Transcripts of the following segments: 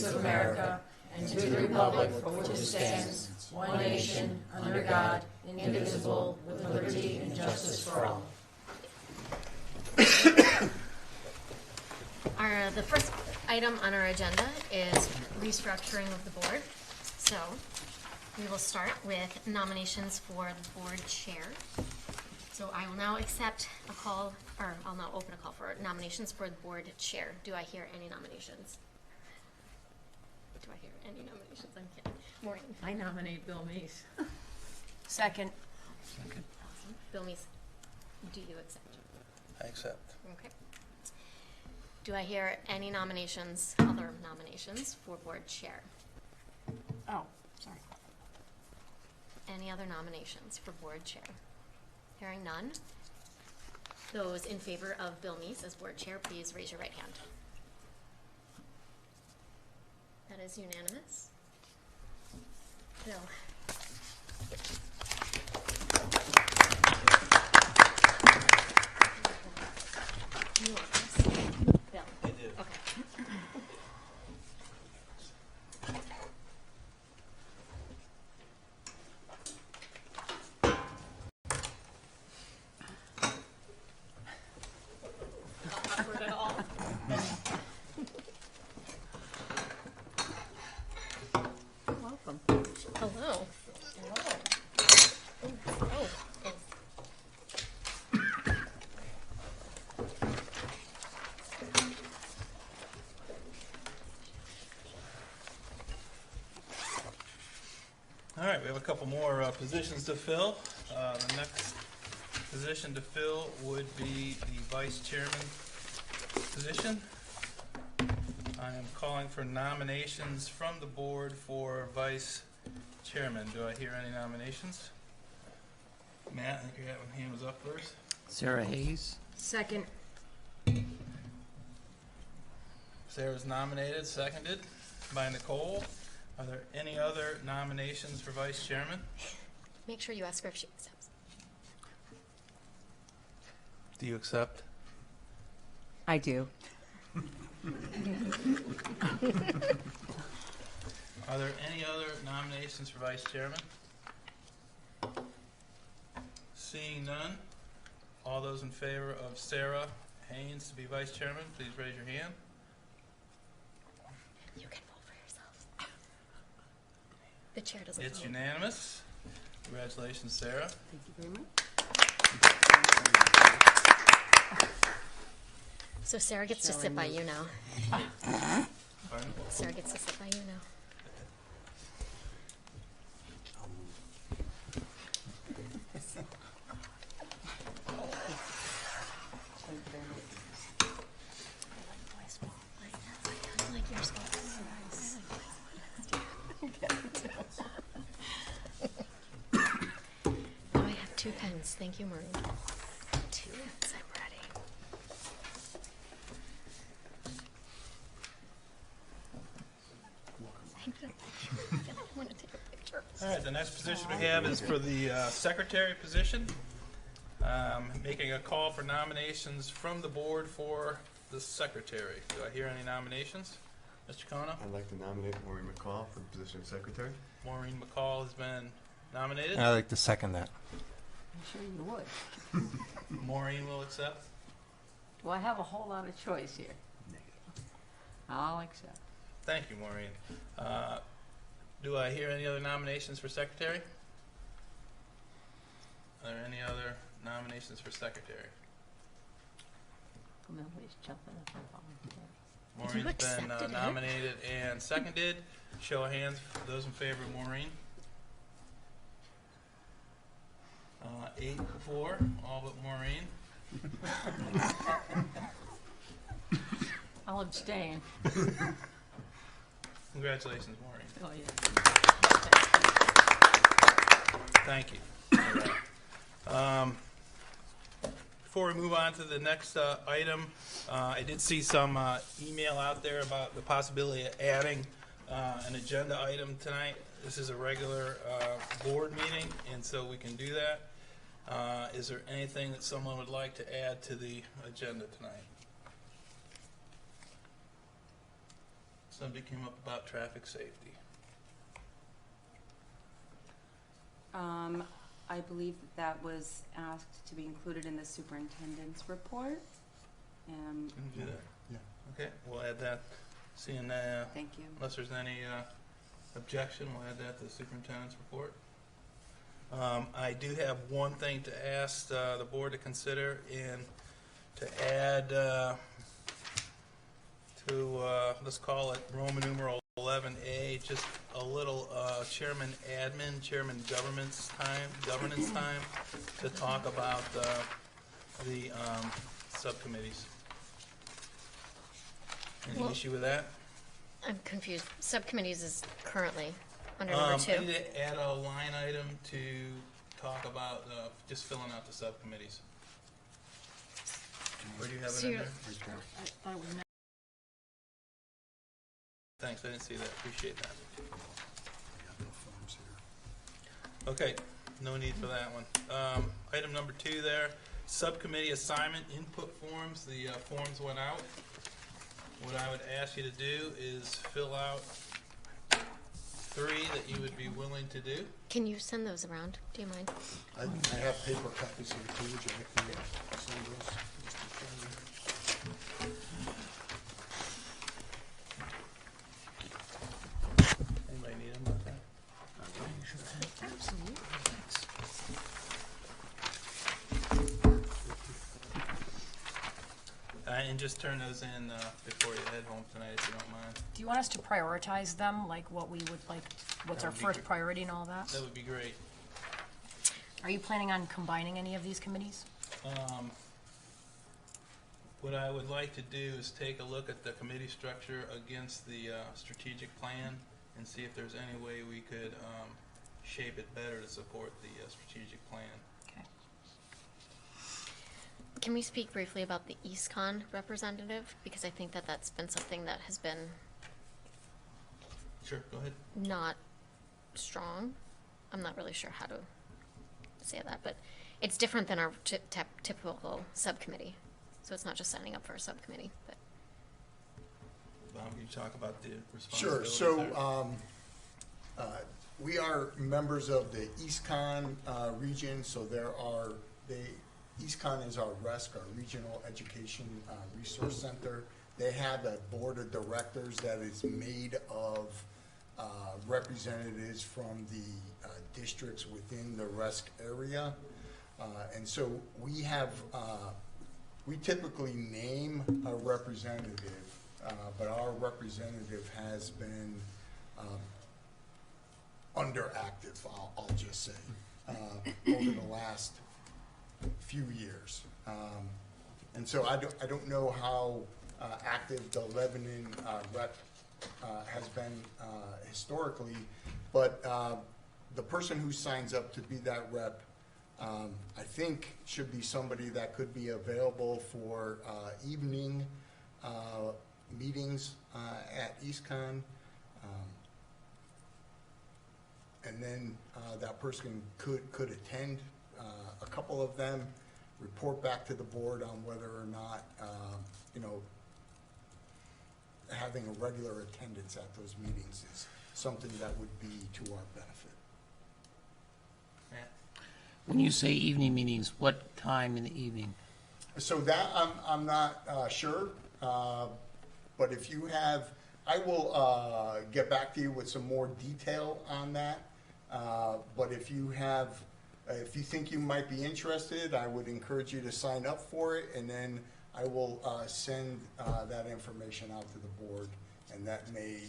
of America and to the republic for which it stands, one nation, under God, indivisible, with liberty and justice for all. The first item on our agenda is restructuring of the board. So we will start with nominations for the board chair. So I will now accept a call, or I'll now open a call for nominations for the board chair. Do I hear any nominations? Do I hear any nominations? I'm kidding. Maureen. I nominate Bill Meese. Second. Awesome. Bill Meese, do you accept? I accept. Okay. Do I hear any nominations, other nominations for board chair? Oh, sorry. Any other nominations for board chair? Hearing none. Those in favor of Bill Meese as board chair, please raise your right hand. That is unanimous. Bill. You want this? Bill. I do. Okay. Not awkward at all. Welcome. Hello. Oh. All right, we have a couple more positions to fill. The next position to fill would be the vice chairman position. I am calling for nominations from the board for vice chairman. Do I hear any nominations? Matt, I think your hand was up first. Sarah Hayes. Second. Sarah's nominated, seconded by Nicole. Are there any other nominations for vice chairman? Make sure you ask her if she accepts. Do you accept? I do. Are there any other nominations for vice chairman? Seeing none, all those in favor of Sarah Haynes to be vice chairman, please raise your hand. You can vote for yourself. The chair doesn't It's vote. unanimous. Congratulations, Sarah. Thank you very much. So Sarah gets to sit by you now. Pardon? Sarah gets to sit by you now. I like your spot. Now I have 2 pens. Thank you, Maureen. 2 pens. I'm ready. I feel like I want to take a picture. All right, the next position we have is for the secretary position. Making a call for nominations from the board for the secretary. Do I hear any nominations? Mr. Kono? I'd like to nominate Maureen McCall for the position of secretary. Maureen McCall has been nominated. I'd like to second that. I'm sure you would. Maureen will accept. Do I have a whole lot of choice here? I'll accept. Thank you, Maureen. Do I hear any other nominations for secretary? Are there any other nominations for secretary? Nobody's jumping up and volunteering. Maureen's been accepted it? nominated and seconded. Show of hands for those in favor of Maureen. 8-4, all but Maureen. I'll abstain. Congratulations, Maureen. Oh, yeah. Thank you. Before we move on to the next item, I did see some email out there about the possibility of adding an agenda item tonight. This is a regular board meeting, and so we can do that. Is there anything that someone would like to add to the agenda tonight? Somebody came up about traffic safety. I believe that was asked to be included in the superintendent's report. Can we do that? Yeah. Okay, we'll add that. Seeing, Thank you. unless there's any objection, we'll add that to the superintendent's report. I do have one thing to ask the board to consider, and to add to, let's call it Roman numeral 11A, just a little chairman governance time to talk about the subcommittees. Any Well- issue with that? I'm confused. Subcommittees is currently under number 2. I need to add a line item to talk about just filling out the subcommittees. Where do you have it So in you're- there? Thanks, I didn't see that. Appreciate that. Okay, no need for that one. Item number 2 there, subcommittee assignment input forms. The forms went out. What I would ask you to do is fill out 3 that you would be willing to do. Can you send those around? Do you mind? I have paper copies of the page. I can send those. Mr. Chairman. Anybody need them like that? And just turn those in before you head home tonight, if you don't mind. Do you want us to prioritize them, like what we would like, what's That our would be first great. priority and all that? That would be great. Are you planning on combining any of these committees? What I would like to do is take a look at the committee structure against the strategic plan and see if there's any way we could shape it better to support the strategic plan. Okay. Can we speak briefly about the EastCon representative? Because I think that that's been something that has been Sure, go ahead. not strong. I'm not really sure how to say that, but it's different than our typical subcommittee. So it's not just signing up for a subcommittee, but Bob, can you talk about the Sure. responsibilities So there? we are members of the EastCon region. So EastCon is our RESC, our Regional Education Resource Center. They have a board of directors that is made of representatives from the districts within the RESC area. And so we typically name a representative, but our representative has been underactive, I'll just say, over the last few years. And so I don't know how active the Lebanon rep has been historically, but the person who signs up to be that rep, I think should be somebody that could be available for evening meetings at EastCon. And then that person could attend a couple of them, report back to the board on whether or not, having a regular attendance at those meetings is something that would be to our benefit. Matt? When you say evening meetings, what time in the evening? So that I'm not sure, but if you have, I will get back to you with some more detail on that. But if you think you might be interested, I would encourage you to sign up for it, and then I will send that information out to the board, and that may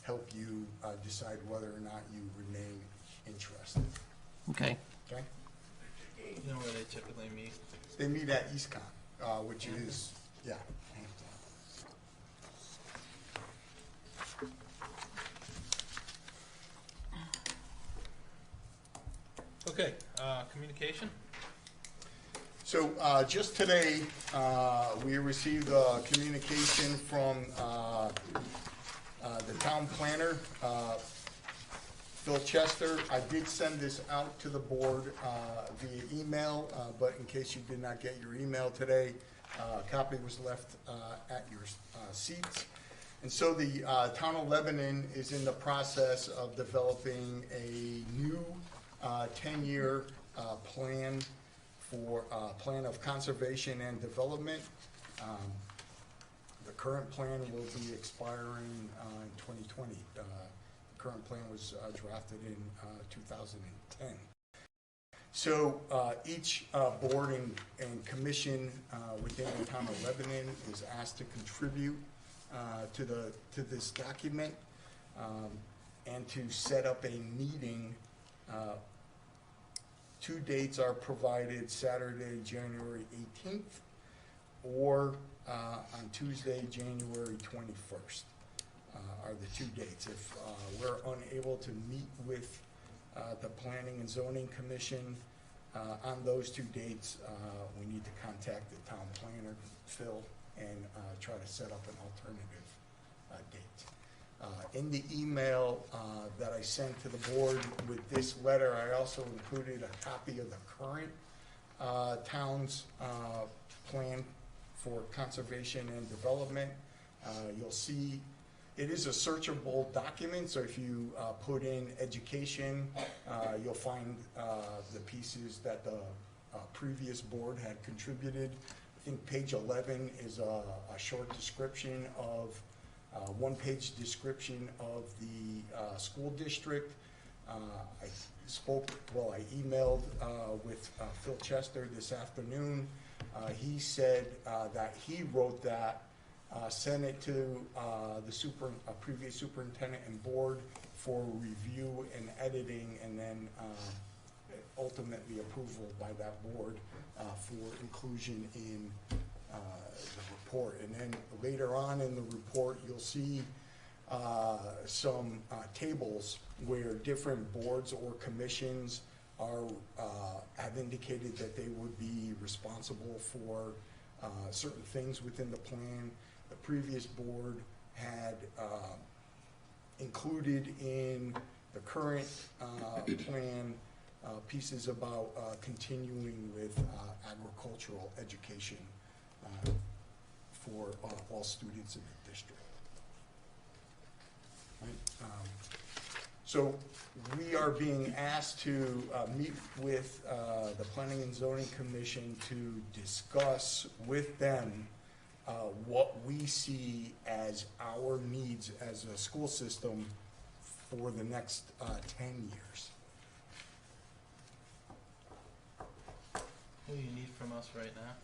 help you decide whether or not you remain interested. Okay. Okay? You know where they typically meet? They meet at EastCon, which is, yeah. Okay, communication? So just today, we received a communication from the town planner, Phil Chester. I did send this out to the board via email, but in case you did not get your email today, a copy was left at your seats. And so the town of Lebanon is in the process of developing a new 10-year plan for plan of conservation and development. The current plan will be expiring in 2020. The current plan was drafted in 2010. So each board and commission within the town of Lebanon is asked to contribute to this document and to set up a meeting. Two dates are provided: Saturday, January 18th, or on Tuesday, January 21st are the two dates. If we're unable to meet with the Planning and Zoning Commission on those two dates, we need to contact the town planner, Phil, and try to set up an alternative date. In the email that I sent to the board with this letter, I also included a copy of the current town's plan for conservation and development. You'll see it is a searchable document, so if you put in education, you'll find the pieces that the previous board had contributed. I think page 11 is a short description of, one-page description of the school district. I emailed with Phil Chester this afternoon. He said that he wrote that, sent it to the previous superintendent and board for review and editing, and then ultimately approval by that board for inclusion in the report. And then later on in the report, you'll see some tables where different boards or commissions have indicated that they would be responsible for certain things within the plan. The previous board had included in the current plan pieces about continuing with agricultural education for all students in the district. Right? So we are being asked to meet with the Planning and Zoning Commission to discuss with them what we see as our needs as a school system for the next 10 years. What do you need from us right now?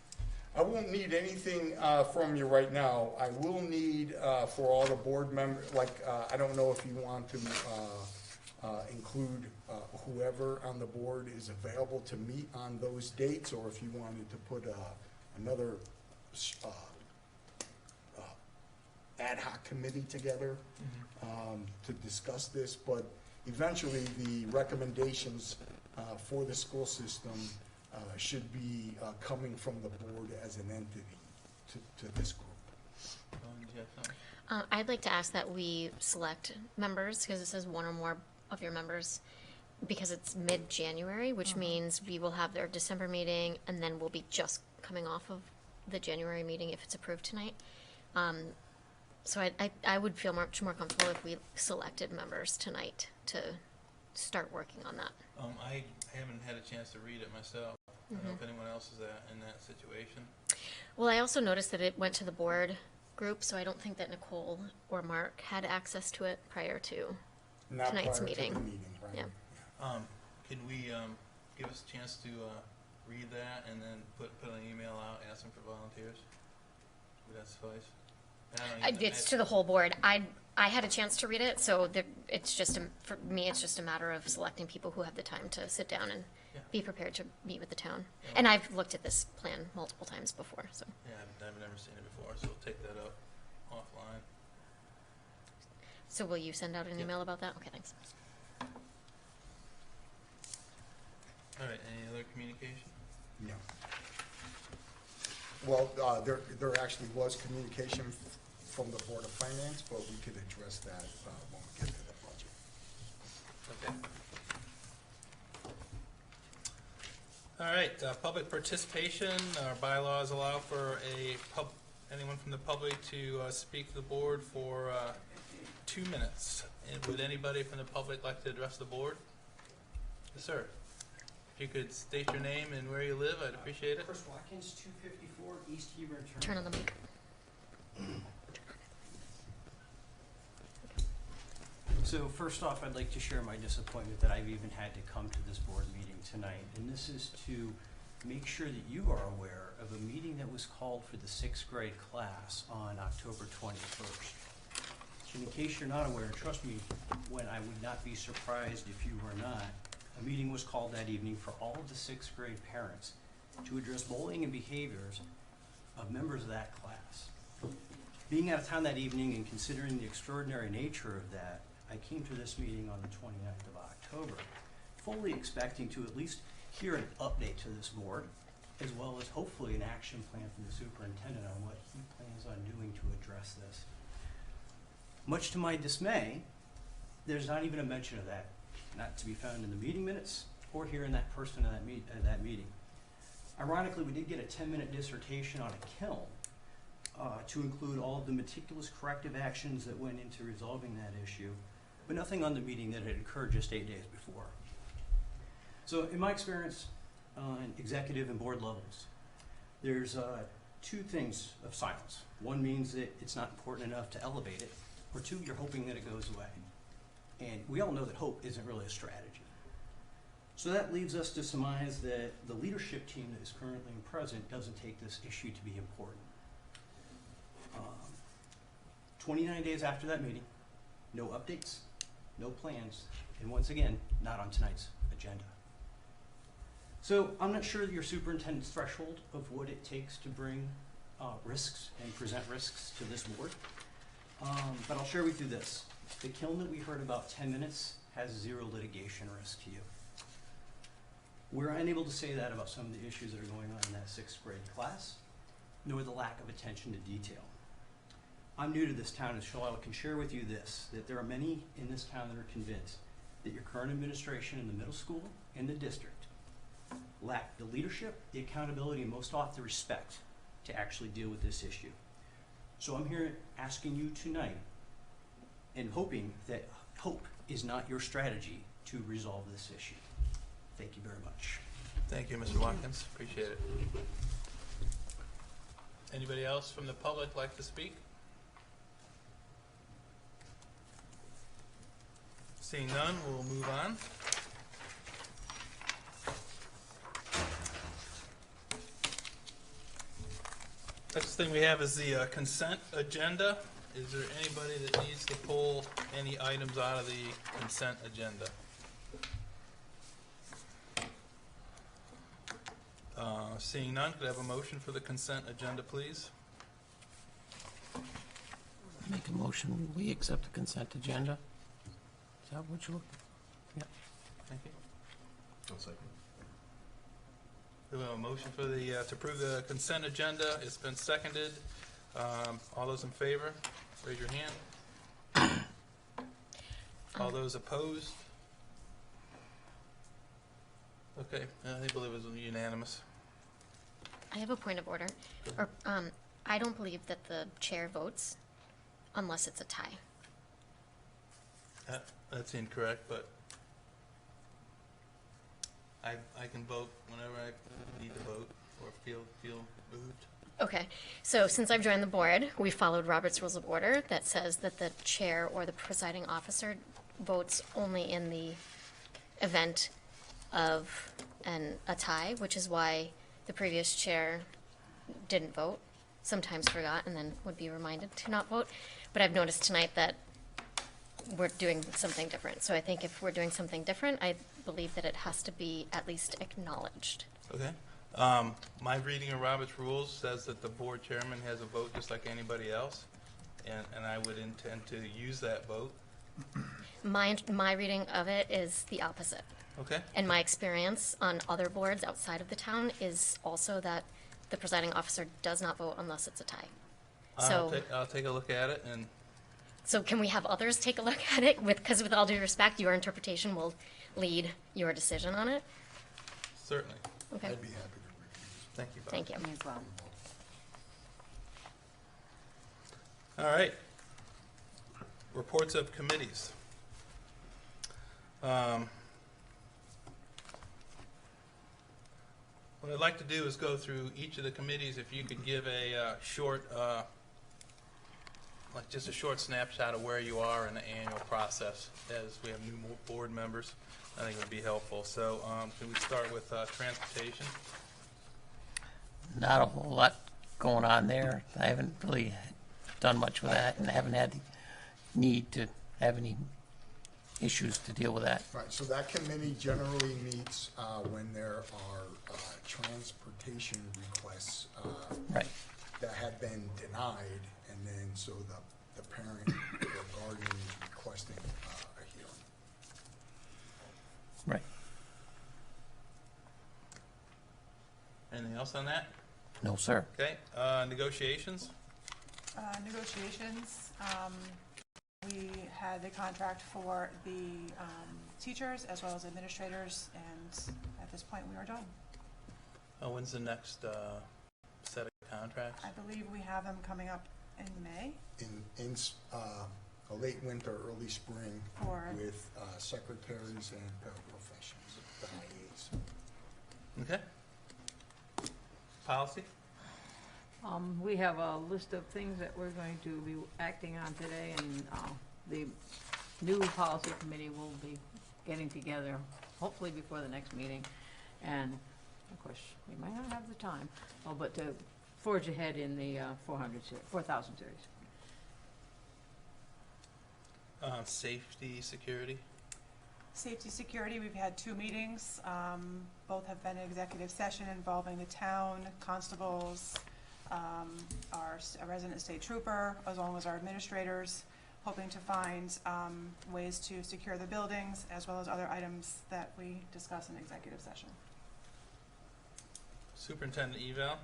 I won't need anything from you right now. I will need for all the board members, I don't know if you want to include whoever on the board is available to meet on those dates, or if you wanted to put another ad hoc committee together to discuss this. But eventually the recommendations for the school system should be coming from the board as an entity to this group. I'd like to ask that we select members, because it says one or more of your members, because it's mid-January, which means we will have their December meeting, and then we'll be just coming off of the January meeting if it's approved tonight. So I would feel much more comfortable if we selected members tonight to start working on that. I haven't had a chance to read it myself. I don't know if anyone else is in that situation. Well, I also noticed that it went to the board group, so I don't think that Nicole or Mark had access to it prior to Not tonight's prior meeting. To the meeting, right? Yeah. Can we give us a chance to read that and then put an email out asking for volunteers? Would that suffice? It's to the whole board. I had a chance to read it, so it's just for me. It's just a matter of selecting people who have the time to sit down and be prepared to meet with the town. Yeah. And I've looked at this plan multiple times before. So Yeah, I've never seen it before, so we'll take that up offline. So will you send out an email about that? Okay, thanks. All right, any other communication? No. Well, there actually was communication from the Board of Finance, but we could address that when we get to the budget. Okay. All right, public participation. Our bylaws allow for a anyone from the public to speak to the board for 2 minutes. And would anybody from the public like to address the board? Yes, sir. If you could state your name and where you live, I'd appreciate it. Chris Watkins, 254 East Hebron Turnpike. Turn on the mic. So first off, I'd like to share my disappointment that I've even had to come to this board meeting tonight. And this is to make sure that you are aware of a meeting that was called for the 6th grade class on October 21st. And in case you're not aware, trust me, when I would not be surprised if you were not, a meeting was called that evening for all of the 6th grade parents to address bullying and behaviors of members of that class. Being out of town that evening and considering the extraordinary nature of that, I came to this meeting on the 29th of October, fully expecting to at least hear an update to this board, as well as hopefully an action plan from the superintendent on what he plans on doing to address this. Much to my dismay, there's not even a mention of that, not to be found in the meeting minutes or here in that person of that meeting. Ironically, we did get a 10-minute dissertation on a kiln to include all of the meticulous corrective actions that went into resolving that issue, but nothing on the meeting that had occurred just 8 days before. So in my experience on executive and board levels, there's 2 things of silence. One means that it's not important enough to elevate it, or 2, you're hoping that it goes away. And we all know that hope isn't really a strategy. So that leaves us to surmise that the leadership team that is currently present doesn't take this issue to be important. 29 days after that meeting, no updates, no plans, and once again, not on tonight's agenda. So I'm not sure your superintendent's threshold of what it takes to bring risks and present risks to this board, but I'll share with you this. The kiln that we heard about 10 minutes has 0 litigation risk to you. We're unable to say that about some of the issues that are going on in that 6th grade class, nor the lack of attention to detail. I'm new to this town, and so I can share with you this, that there are many in this town that are convinced that your current administration in the middle school and the district lack the leadership, the accountability, and most often the respect to actually deal with this issue. So I'm here asking you tonight and hoping that hope is not your strategy to resolve this issue. Thank you very much. Thank you, Mr. Watkins. Appreciate it. Anybody else from the public like to speak? Seeing none, we'll move on. Next thing we have is the consent agenda. Is there anybody that needs to pull any items out of the consent agenda? Seeing none, could I have a motion for the consent agenda, please? Make a motion, we accept the consent agenda. Is that what you look? Yeah. Thank you. We have a motion for the, to approve the consent agenda. It's been seconded. All those in favor, raise your hand. All those opposed? Okay, I believe it was unanimous. I have a point of order. Or, I don't believe that the chair votes unless it's a tie. That's incorrect, but I can vote whenever I need to vote or feel moved. Okay, so since I've joined the board, we followed Robert's Rules of Order that says that the chair or the presiding officer votes only in the event of a tie, which is why the previous chair didn't vote, sometimes forgot, and then would be reminded to not vote. But I've noticed tonight that we're doing something different. So I think if we're doing something different, I believe that it has to be at least acknowledged. Okay. My reading of Robert's rules says that the board chairman has a vote just like anybody else, and I would intend to use that vote. My reading of it is the opposite. Okay. And my experience on other boards outside of the town is also that the presiding officer does not vote unless it's a tie. I'll take a look at it, and So can we have others take a look at it? Because with all due respect, your interpretation will lead your decision on it. certainly. Okay, I'd be happy to recuse. Thank you, Bob. thank you. Me as well. All right. Reports of committees. What I'd like to do is go through each of the committees. If you could give a short, like just a short snapshot of where you are in the annual process, as we have new board members, I think it would be helpful. So can we start with transportation? Not a whole lot going on there. I haven't really done much with that, and I haven't had the need to have any issues to deal with that. Right, so that committee generally meets when there are transportation requests Right. that have been denied, and then so the parent or guardian is requesting a hearing. Right. Anything else on that? No, sir. Okay. Negotiations? Negotiations, we had the contract for the teachers as well as administrators, and at this point, we are done. When's the next set of contracts? I believe we have them coming up in May In a late winter, early spring, for, with secretaries and paraprofessionals, the IAs. Okay. Policy? We have a list of things that we're going to be acting on today, and the new policy committee will be getting together, hopefully before the next meeting. And, of course, we might not have the time, but to forge ahead in the 4,000 series. Safety, security? safety security, we've had 2 meetings. Both have been executive session involving the town, constables, our resident state trooper, as well as our administrators, hoping to find ways to secure the buildings, as well as other items that we discuss in executive session. Superintendent eval?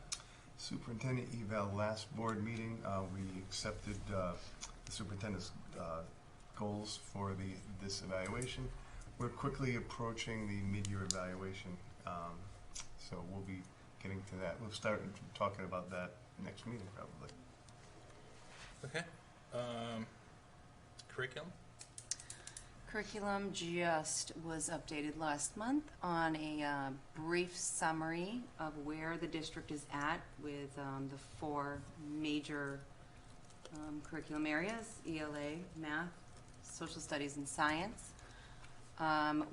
Superintendent eval, last board meeting, we accepted the superintendent's goals for this evaluation. We're quickly approaching the mid-year evaluation, so we'll be getting to that. We'll start talking about that next meeting, probably. Okay. Curriculum? Curriculum just was updated last month on a brief summary of where the district is at with the 4 major curriculum areas: ELA, math, social studies, and science.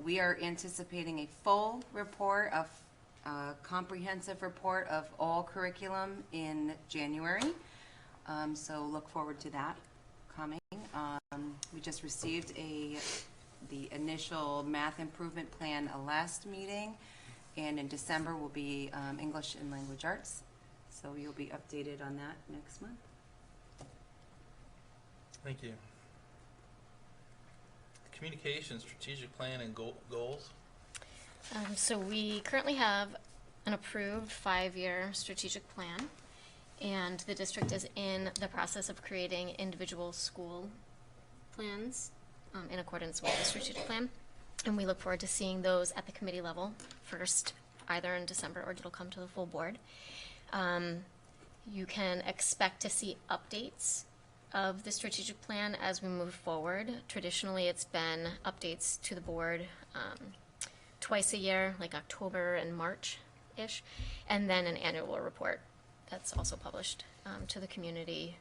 We are anticipating a full report, a comprehensive report of all curriculum in January. So look forward to that coming. We just received the initial math improvement plan last meeting, and in December will be English and language arts. So you'll be updated on that next month. Thank you. Communication, strategic plan, and goals? So we currently have an approved 5-year strategic plan, and the district is in the process of creating individual school plans in accordance with the strategic plan. And we look forward to seeing those at the committee level first, either in December or it'll come to the full board. You can expect to see updates of the strategic plan as we move forward. Traditionally, it's been updates to the board twice a year, like October and March-ish, and then an annual report that's also published to the community,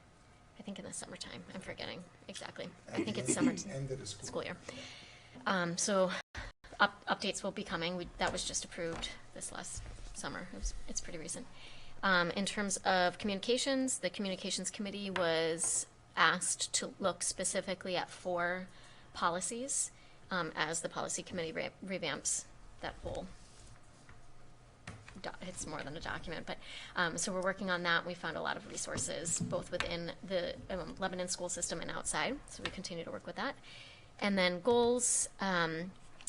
I think in the summertime. I'm forgetting exactly. I think it's summer End of the school year. So updates will be coming. That was just approved this last summer. It's pretty recent. In terms of communications, the communications committee was asked to look specifically at 4 policies as the policy committee revamps that whole. It's more than a document, but so we're working on that. We found a lot of resources both within the Lebanon school system and outside, so we continue to work with that. And then goals,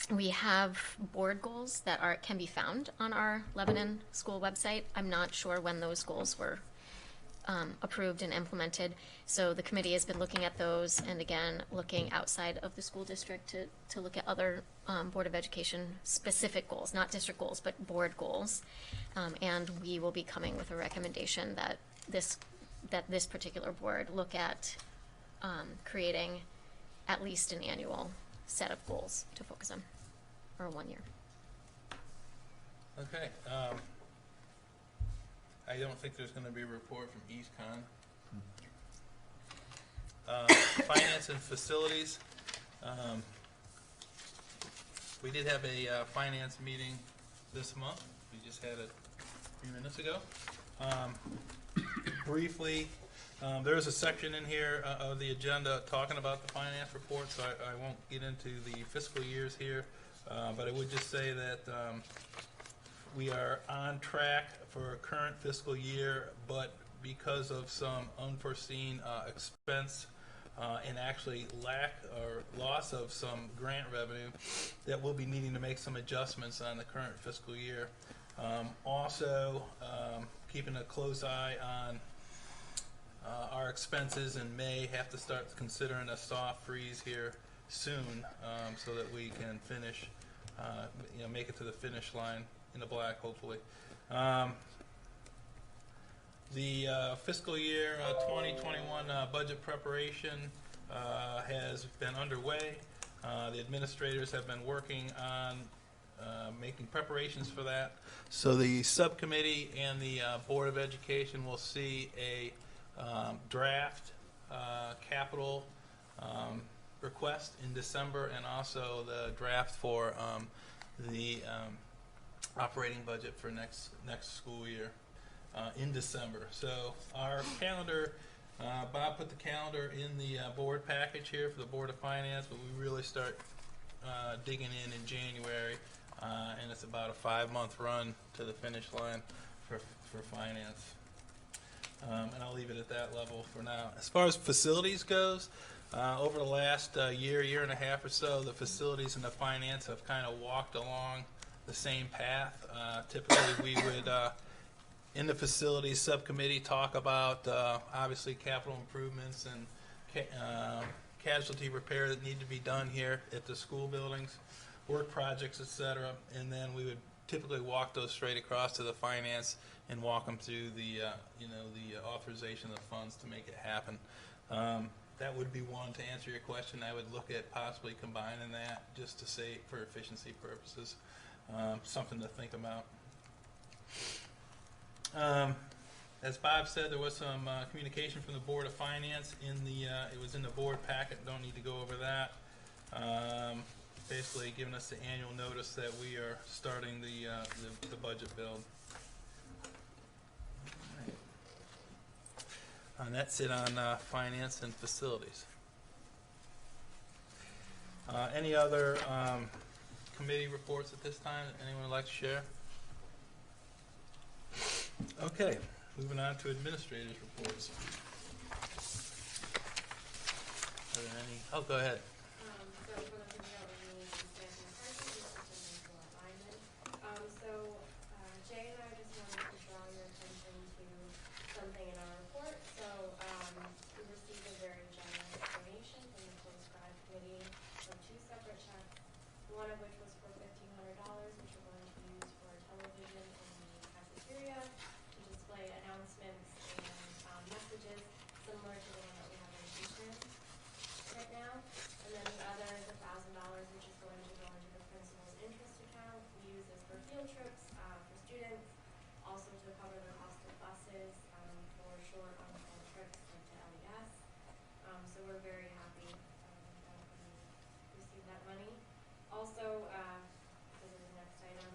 we have board goals that can be found on our Lebanon school website. I'm not sure when those goals were approved and implemented, so the committee has been looking at those, and again looking outside of the school district to look at other Board of Education specific goals, not district goals, but board goals, and we will be coming with a recommendation that this that this particular board look at creating at least an annual set of goals to focus on, or 1 year. Okay, I don't think there's gonna be a report from EastCon. Finance and facilities. We did have a finance meeting this month. We just had it a few minutes ago. Briefly, there is a section in here of the agenda talking about the finance report, so I won't get into the fiscal years here, but I would just say that we are on track for a current fiscal year, but because of some unforeseen expense and actually lack or loss of some grant revenue, that we'll be needing to make some adjustments on the current fiscal year. Also, keeping a close eye on our expenses and may have to start considering a soft freeze here soon, so that we can finish, make it to the finish line in the black, hopefully. The fiscal year 2021 budget preparation has been underway. The administrators have been working on making preparations for that. So the subcommittee and the Board of Education will see a draft capital request in December, and also the draft for the operating budget for next school year in December. So our calendar, Bob put the calendar in the board package here for the Board of Finance, but we really start digging in January, and it's about a 5-month run to the finish line for finance. And I'll leave it at that level for now. As far as facilities goes, over the last year and a half or so, the facilities and the finance have kind of walked along the same path. Typically, we would, in the facilities subcommittee, talk about obviously capital improvements and casualty repair that need to be done here at the school buildings, work projects, etc. And then we would typically walk those straight across to the finance and walk them through the the authorization of the funds to make it happen. That would be one. To answer your question, I would look at possibly combining that just to say for efficiency purposes. Something to think about. As Bob said, there was some communication from the Board of Finance in the it was in the board packet. Don't need to go over that. Basically giving us the annual notice that we are starting the budget build. And that's it on finance and facilities. Any other committee reports at this time that anyone would like to share? Okay, moving on to administrators' reports. Are there any? Oh, go ahead. So for those of you that were meeting on Staff McCarthy, this is something for alignment. Jay and I just wanted to draw your attention to something in our report. So we received a very generous donation from the post-grad committee of 2 separate checks, one of which was for $1,500, which we're going to use for television in the cafeteria to display announcements and messages similar to the one that we have in Houston right now. And then the other is $1,000, which is going to go into the principal's interest account. We use this for field trips for students, also to cover the cost of buses for short on-call trips like to LES. So we're very happy that we received that money. Also, this is the next item,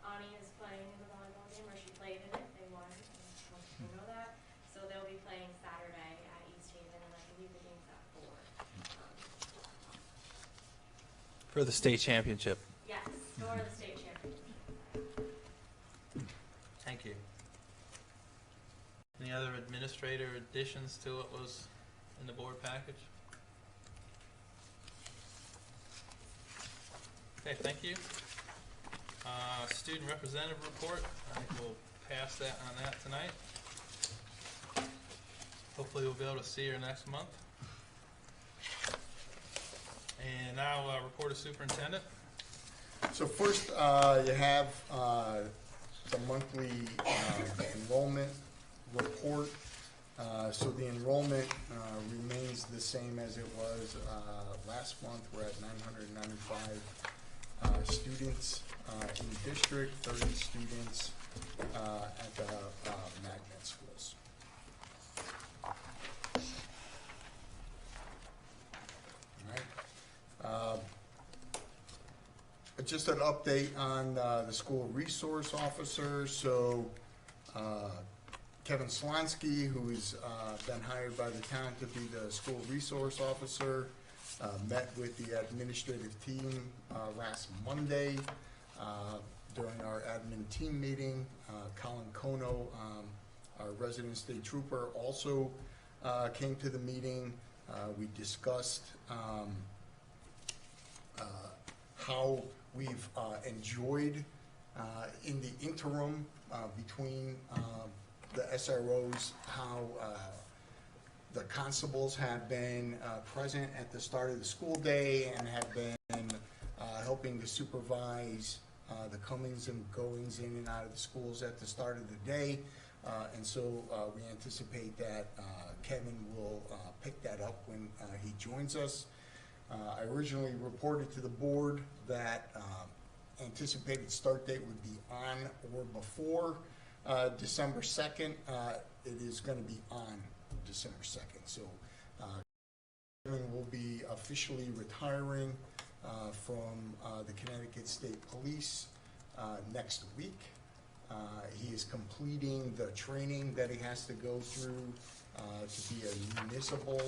Ani is playing in the volleyball game, or she played in it, they won, most people know that. So they'll be playing Saturday at East Haven, and I believe the game's at 4. For the state championship. Yes, for the state championship. Thank you. Any other administrator additions to what was in the board package? Okay, thank you. Student representative report. I think we'll pass that on that tonight. Hopefully we'll be able to see her next month. And now report of superintendent. So first, you have the monthly enrollment report. So the enrollment remains the same as it was last month. We're at 995 students in district, 30 students at the magnet schools. All right. Just an update on the school resource officer. So Kevin Slansky, who's been hired by the town to be the school resource officer, met with the administrative team last Monday during our admin team meeting. Colin Kono, our resident state trooper, also came to the meeting. We discussed how we've enjoyed in the interim between the SROs, how the constables have been present at the start of the school day and have been helping to supervise the comings and goings in and out of the schools at the start of the day. And so we anticipate that Kevin will pick that up when he joins us. I originally reported to the board that anticipated start date would be on or before December 2nd. It is going to be on December 2nd. So Kevin will be officially retiring from the Connecticut State Police next week. He is completing the training that he has to go through to be a municipal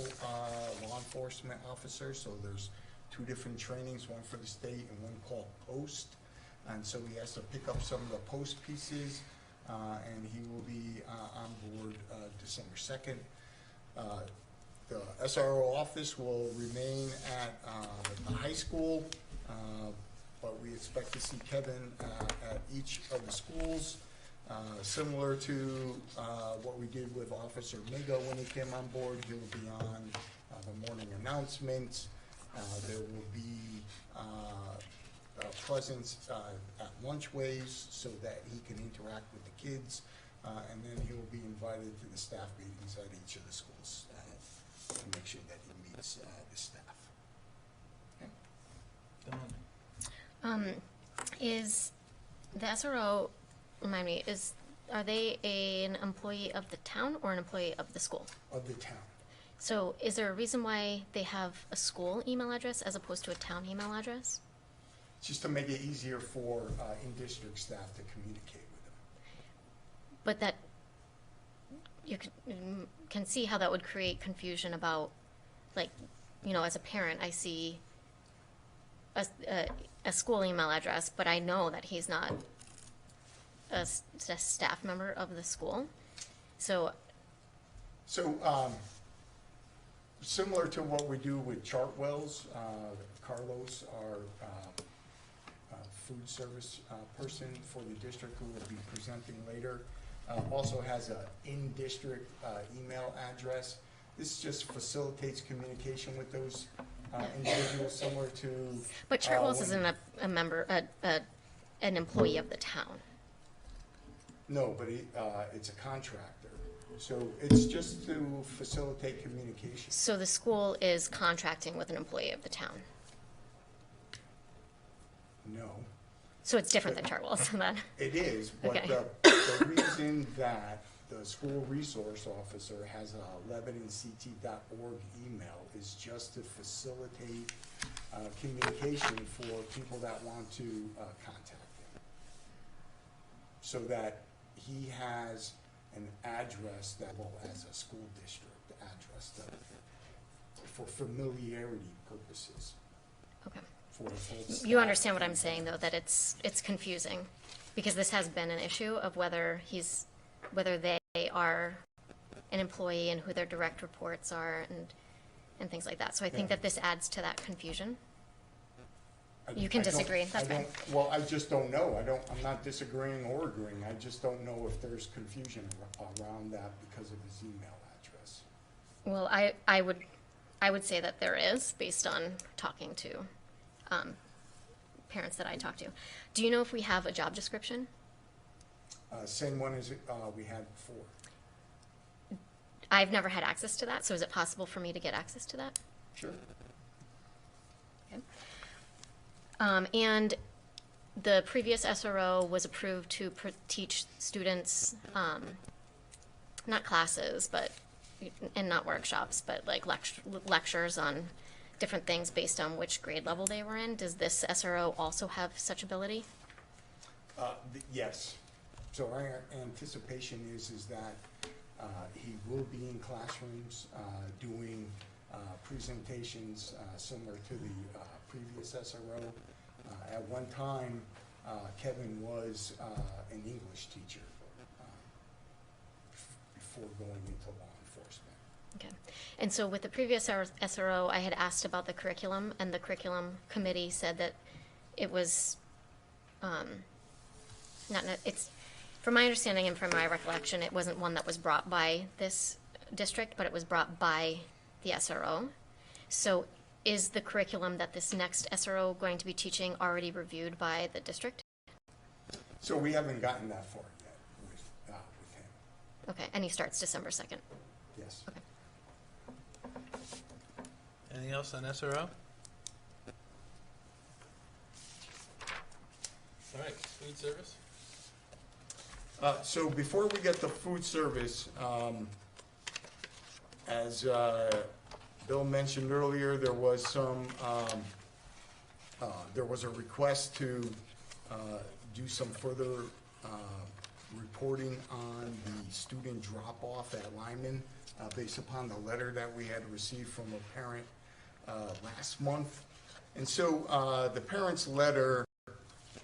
law enforcement officer. So there's 2 different trainings, one for the state and one called post. And so he has to pick up some of the post pieces, and he will be on board December 2nd. The SRO office will remain at the high school, but we expect to see Kevin at each of the schools. Similar to what we did with Officer Migo when he came on board, he'll be on the morning announcements. There will be presence at lunchways so that he can interact with the kids, and then he will be invited to the staff meetings at each of the schools to make sure that he meets the staff. Okay. Is the SRO, remind me, are they an employee of the town or an employee of the school? Of the town. So is there a reason why they have a school email address as opposed to a town email address? Just to make it easier for in-district staff to communicate with them. But that, you can see how that would create confusion about, like, you know, as a parent, I see a school email address, but I know that he's not a staff member of the school. So similar to what we do with Chartwells, Carlos, our food service person for the district who will be presenting later, also has an in-district email address. This just facilitates communication with those individuals, similar to. But Chartwell's isn't a member, an employee of the town. No, but it's a contractor. So it's just to facilitate communication. So the school is contracting with an employee of the town. No. So it's different than Chartwell's then? It is, but Okay. the reason that the school resource officer has a LebanonCT.org email is just to facilitate communication for people that want to contact him. So that he has an address that, well, as a school district address for familiarity purposes. Okay. For the full staff. You understand what I'm saying, though, that it's confusing, because this has been an issue of whether they are an employee and who their direct reports are and things like that. So I think that this adds to that confusion. You can disagree, that's fine. Well, I just don't know. I'm not disagreeing or agreeing. I just don't know if there's confusion around that because of his email address. Well, I would say that there is, based on talking to parents that I talk to. Do you know if we have a job description? Same one as we had before. I've never had access to that, so is it possible for me to get access to that? Sure. Okay. And the previous SRO was approved to teach students, not classes, but, and not workshops, but like lectures on different things based on which grade level they were in. Does this SRO also have such ability? Yes. So our anticipation is that he will be in classrooms doing presentations similar to the previous SRO. At one time, Kevin was an English teacher before going into law enforcement. Okay. And so with the previous SRO, I had asked about the curriculum, and the curriculum committee said that it was, it's, from my understanding and from my recollection, it wasn't one that was brought by this district, but it was brought by the SRO. So is the curriculum that this next SRO going to be teaching already reviewed by the district? So we haven't gotten that far yet with him. Okay, and he starts December 2nd. Yes. Okay. Anything else on SRO? All right, food service? So before we get to food service, as Bill mentioned earlier, there was a request to do some further reporting on the student drop-off at Lyman based upon the letter that we had received from a parent last month. And so the parent's letter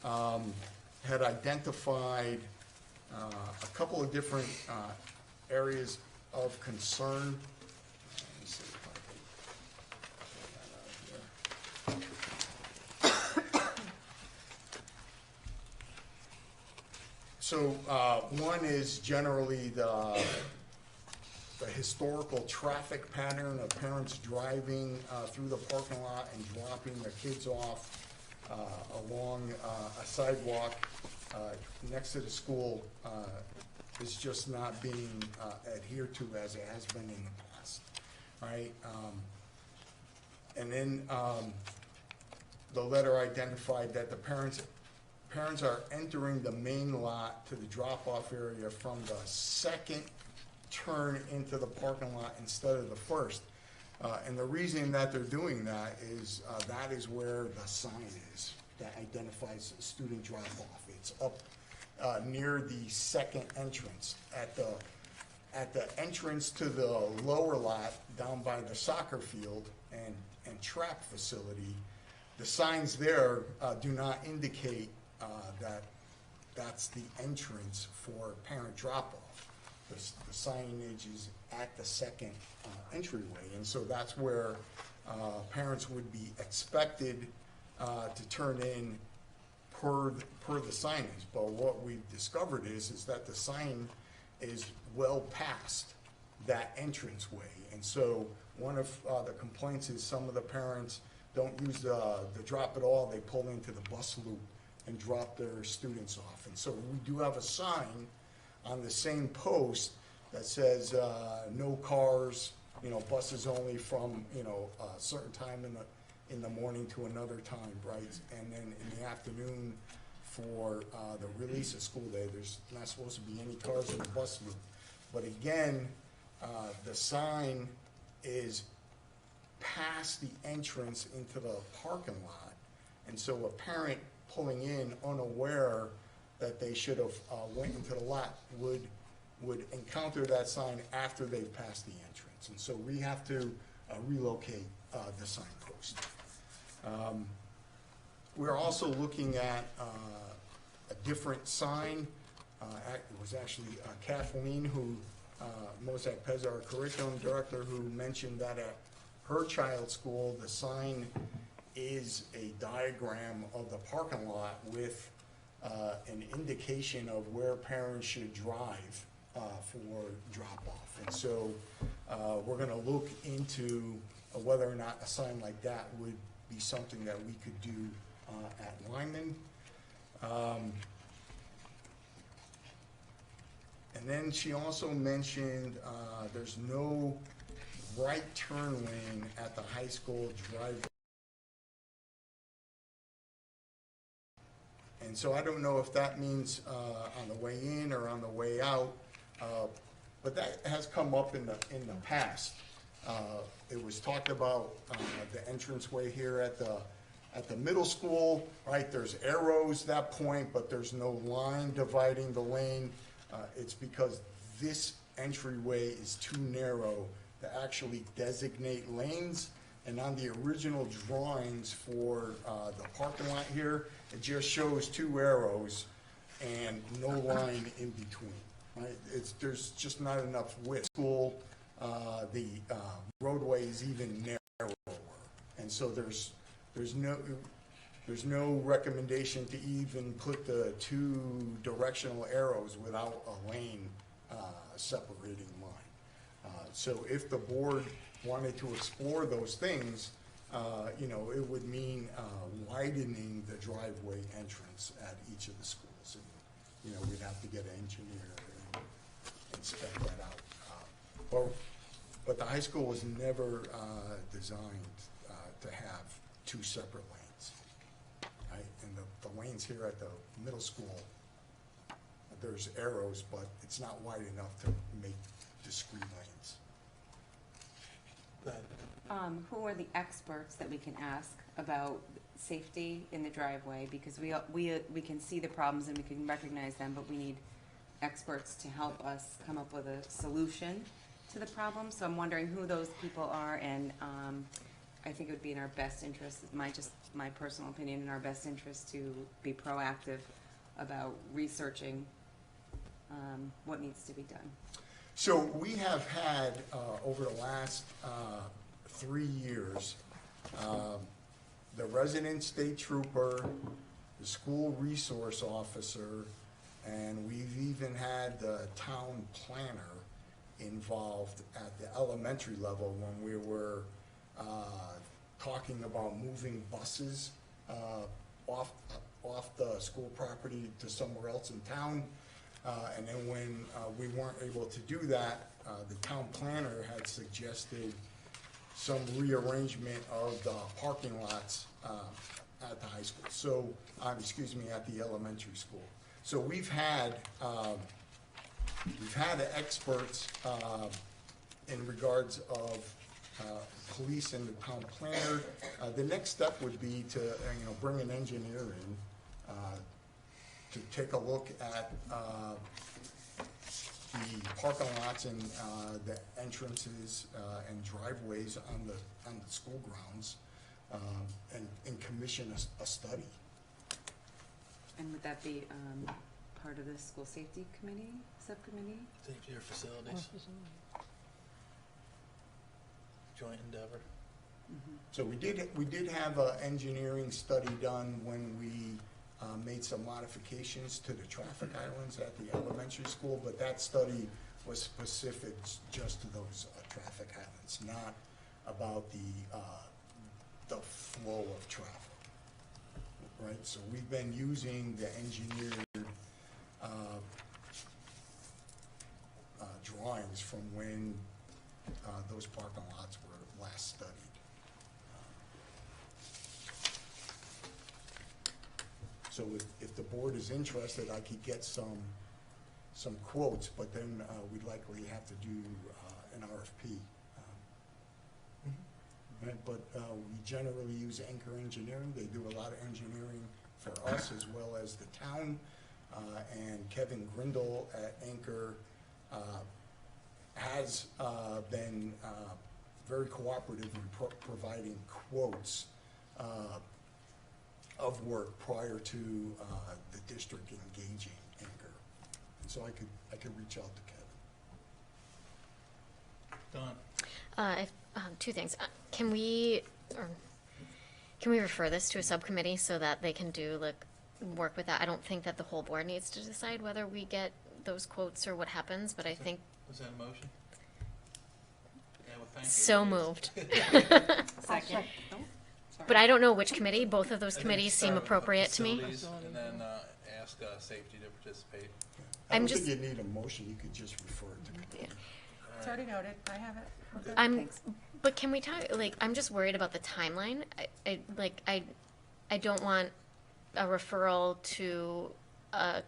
had identified a couple of different areas of concern. Let me see if I can pull that out here. So one is generally the historical traffic pattern of parents driving through the parking lot and dropping their kids off along a sidewalk next to the school is just not being adhered to as it has been in the past, right? And then the letter identified that the parents are entering the main lot to the drop-off area from the second turn into the parking lot instead of the first. And the reason that they're doing that is where the sign is that identifies student drop-off. It's up near the second entrance. At the entrance to the lower lot down by the soccer field and track facility, the signs there do not indicate that that's the entrance for parent drop-off. The signage is at the second entryway, and so that's where parents would be expected to turn in per the signage. But what we've discovered is that the sign is well past that entranceway, and so one of the complaints is some of the parents don't use the drop at all. They pull into the bus loop and drop their students off. And so we do have a sign on the same post that says no cars, buses only from a certain time in the morning to another time, right? And then in the afternoon for the release of school day, there's not supposed to be any cars in the bus loop. But again, the sign is past the entrance into the parking lot, and so a parent pulling in unaware that they should have went into the lot would encounter that sign after they've passed the entrance, and so we have to relocate the signpost. We're also looking at a different sign. It was actually Kathleen Mozak Pez, our curriculum director, who mentioned that at her child's school, the sign is a diagram of the parking lot with an indication of where parents should drive for drop-off. And so we're going to look into whether or not a sign like that would be something that we could do at Lyman. And then she also mentioned, there's no right turn lane at the high school driveway. And so I don't know if that means on the way in or on the way out, but that has come up in the past. It was talked about the entranceway here at the middle school, right? There's arrows that point, but there's no line dividing the lane. It's because this entryway is too narrow to actually designate lanes. And on the original drawings for the parking lot here, it just shows 2 arrows and no line in between, right? There's just not enough width. School, the roadway is even narrower. And so there's no recommendation to even put the 2 directional arrows without a lane separating line. So if the board wanted to explore those things, you know, it would mean widening the driveway entrance at each of the schools. And, you know, we'd have to get an engineer and spec that out. But the high school was never designed to have 2 separate lanes, right? And the lanes here at the middle school, there's arrows, but it's not wide enough to make discrete lanes. Who are the experts that we can ask about safety in the driveway? Because we can see the problems and we can recognize them, but we need experts to help us come up with a solution to the problem. So I'm wondering who those people are, and I think it would be in our best interest, my personal opinion, in our best interest to be proactive about researching what needs to be done. So we have had, over the last 3 years, the resident state trooper, the school resource officer, and we've even had the town planner involved at the elementary level when we were talking about moving buses off the school property to somewhere else in town. And then when we weren't able to do that, the town planner had suggested some rearrangement of the parking lots at the high school. So, at the elementary school. So we've had experts in regards of police and the town planner. The next step would be to bring an engineer in to take a look at the parking lots and the entrances and driveways on the school grounds, and commission a study. And would that be part of the school safety committee, subcommittee? Safety or facilities, joint endeavor. So we did have an engineering study done when we made some modifications to the traffic islands at the elementary school, but that study was specific just to those traffic islands, not about the flow of traffic, right? So we've been using the engineered drawings from when those parking lots were last studied. So if the board is interested, I could get some quotes, but then we'd likely have to do an RFP. Right? But we generally use Anchor Engineering. They do a lot of engineering for us as well as the town. And Kevin Grindle at Anchor has been very cooperative in providing quotes of work prior to the district engaging Anchor. And so I could reach out to Kevin. Don? Two things. Can we refer this to a subcommittee so that they can do work with that? I don't think that the whole board needs to decide whether we get those quotes or what happens, but I think. Was that a motion? Yeah, well, thank you. So moved. Second. Oh, sorry. But I don't know which committee. Both of those I think committees start seem with appropriate to me. facilities and then ask safety to participate. I I'm don't just, think you need a motion, you could just refer it to committee. It's already noted, I have it. We're good. I'm, but can we talk, like, I'm just worried about the timeline. I don't want a referral to a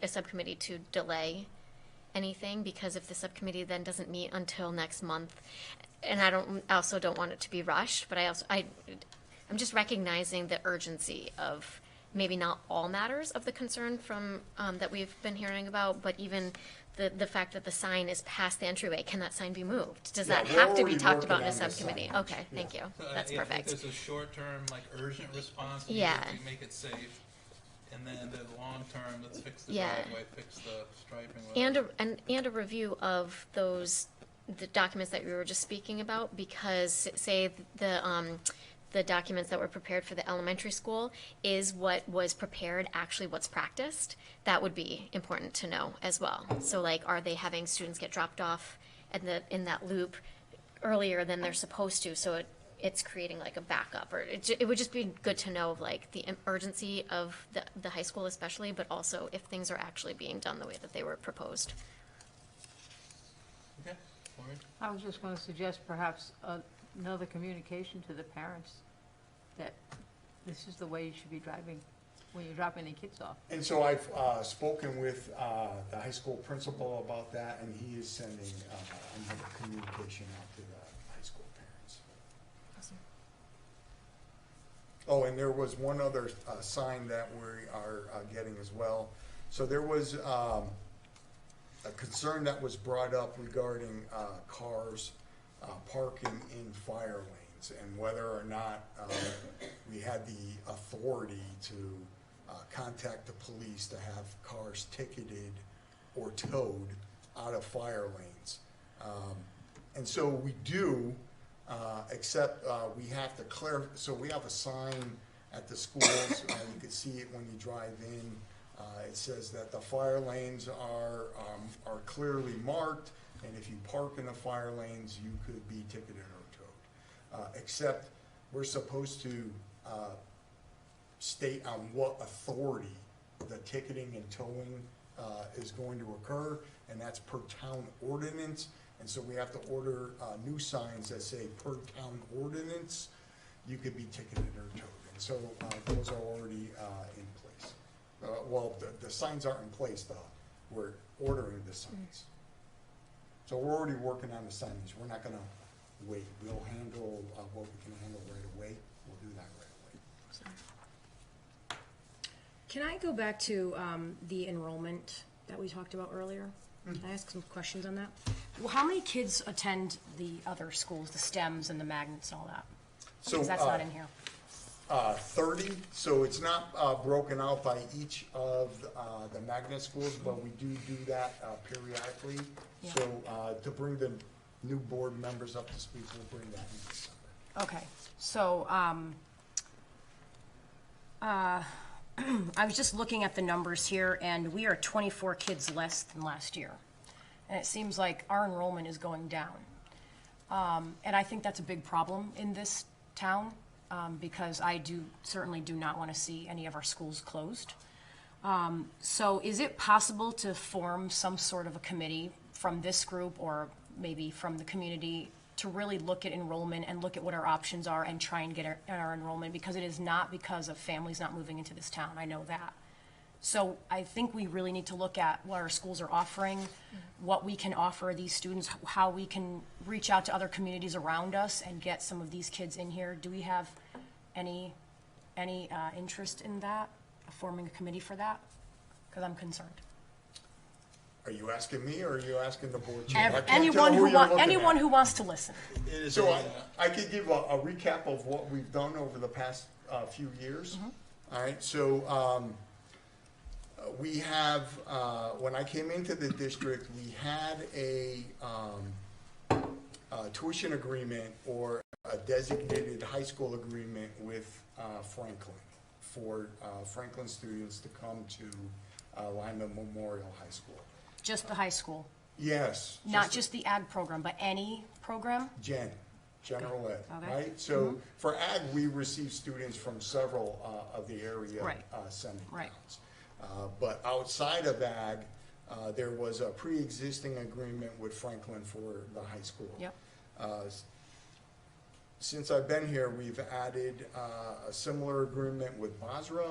subcommittee to delay anything, because if the subcommittee then doesn't meet until next month, and I also don't want it to be rushed, but I'm just recognizing the urgency of maybe not all matters of the concern from, that we've been hearing about, but even the fact that the sign is past the entryway, can that sign be moved? Does Yeah, that we're have to be already talked working about in a on the subcommittee? signage. Okay, thank you. So That's if perfect. there's a short-term, like urgent response, we Yeah. make it safe, and then the long-term, let's fix the Yeah. driveway, fix the striping. And whatever. and a review of the documents that we were just speaking about, because say the documents that were prepared for the elementary school is what was prepared actually what's practiced, that would be important to know as well. So like, are they having students get dropped off in that loop earlier than they're supposed to, so it's creating like a backup, or it would just be good to know of like the urgency of the high school especially, but also if things are actually being done the way that they were proposed. Okay, Maureen? I was just gonna suggest perhaps another communication to the parents that this is the way you should be driving when you're dropping the kids off. And so I've spoken with the high school principal about that, and he is sending another communication out to the high school parents. Oh, and there was one other sign that we are getting as well. So there was a concern that was brought up regarding cars parking in fire lanes, and whether or not we had the authority to contact the police to have cars ticketed or towed out of fire lanes. And so we do, except we have to so we have a sign at the schools, you can see it when you drive in. It says that the fire lanes are clearly marked, and if you park in the fire lanes, you could be ticketed or towed. Except we're supposed to state on what authority the ticketing and towing is going to occur, and that's per town ordinance. And so we have to order new signs that say per town ordinance, you could be ticketed or towed. And so those are already in place. Well, the signs aren't in place though. We're ordering the signs. So we're already working on the signage. We're not gonna wait. We'll handle what we can handle right away. We'll do that right away. Can I go back to the enrollment that we talked about earlier? Can I ask some questions on that? Well, how many kids attend the other schools, the STEMs and the magnets and all that? So Because that's not in here. 30, so it's not broken out by each of the magnet schools, but we do that periodically. Yeah. So to bring the new board members up to speed, we'll bring that in December. Okay, so I was just looking at the numbers here, and we are 24 kids less than last year. And it seems like our enrollment is going down. And I think that's a big problem in this town, because I certainly do not want to see any of our schools closed. So is it possible to form some sort of a committee from this group or maybe from the community to really look at enrollment and look at what our options are and try and get our enrollment? Because it is not because of families not moving into this town, I know that. So I think we really need to look at what our schools are offering, what we can offer these students, how we can reach out to other communities around us and get some of these kids in here. Do we have any interest in that, forming a committee for that? Because I'm concerned. Are you asking me, or are you asking the board chair? I can't tell Anyone who you're looking anyone at. who wants to listen. It is So a, I could give a recap of what we've done over the past few years. All right, so we have, when I came into the district, we had a tuition agreement or a designated high school agreement with Franklin for Franklin students to come to Lyman Memorial High School. Just the high school, Yes. not just the ag program, but any program? General ed, Okay. right? So for ag, we receive students from several of the area Right. sending Right. towns. But outside of ag, There was a pre-existing agreement with Franklin for the high school. Yep. Since I've been here, we've added a similar agreement with Basra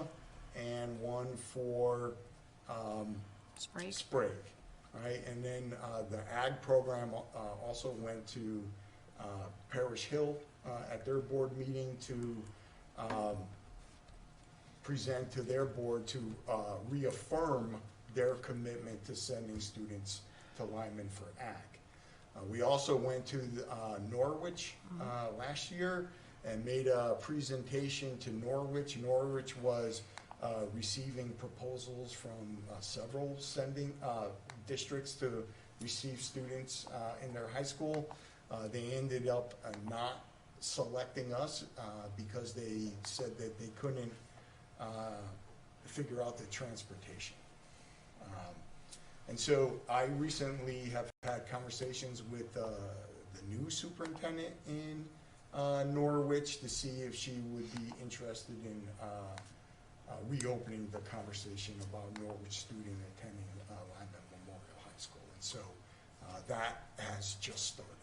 and one for Sprague, right? And then the ag program also went to Parish Hill at their board meeting to present to their board to reaffirm their commitment to sending students to Lyman for ag. We also went to Norwich last year and made a presentation to Norwich. Norwich was receiving proposals from several sending districts to receive students in their high school. They ended up not selecting us because they said that they couldn't figure out the transportation. And so I recently have had conversations with the new superintendent in Norwich to see if she would be interested in reopening the conversation about Norwich student attending Lyman Memorial High School. And so that has just started.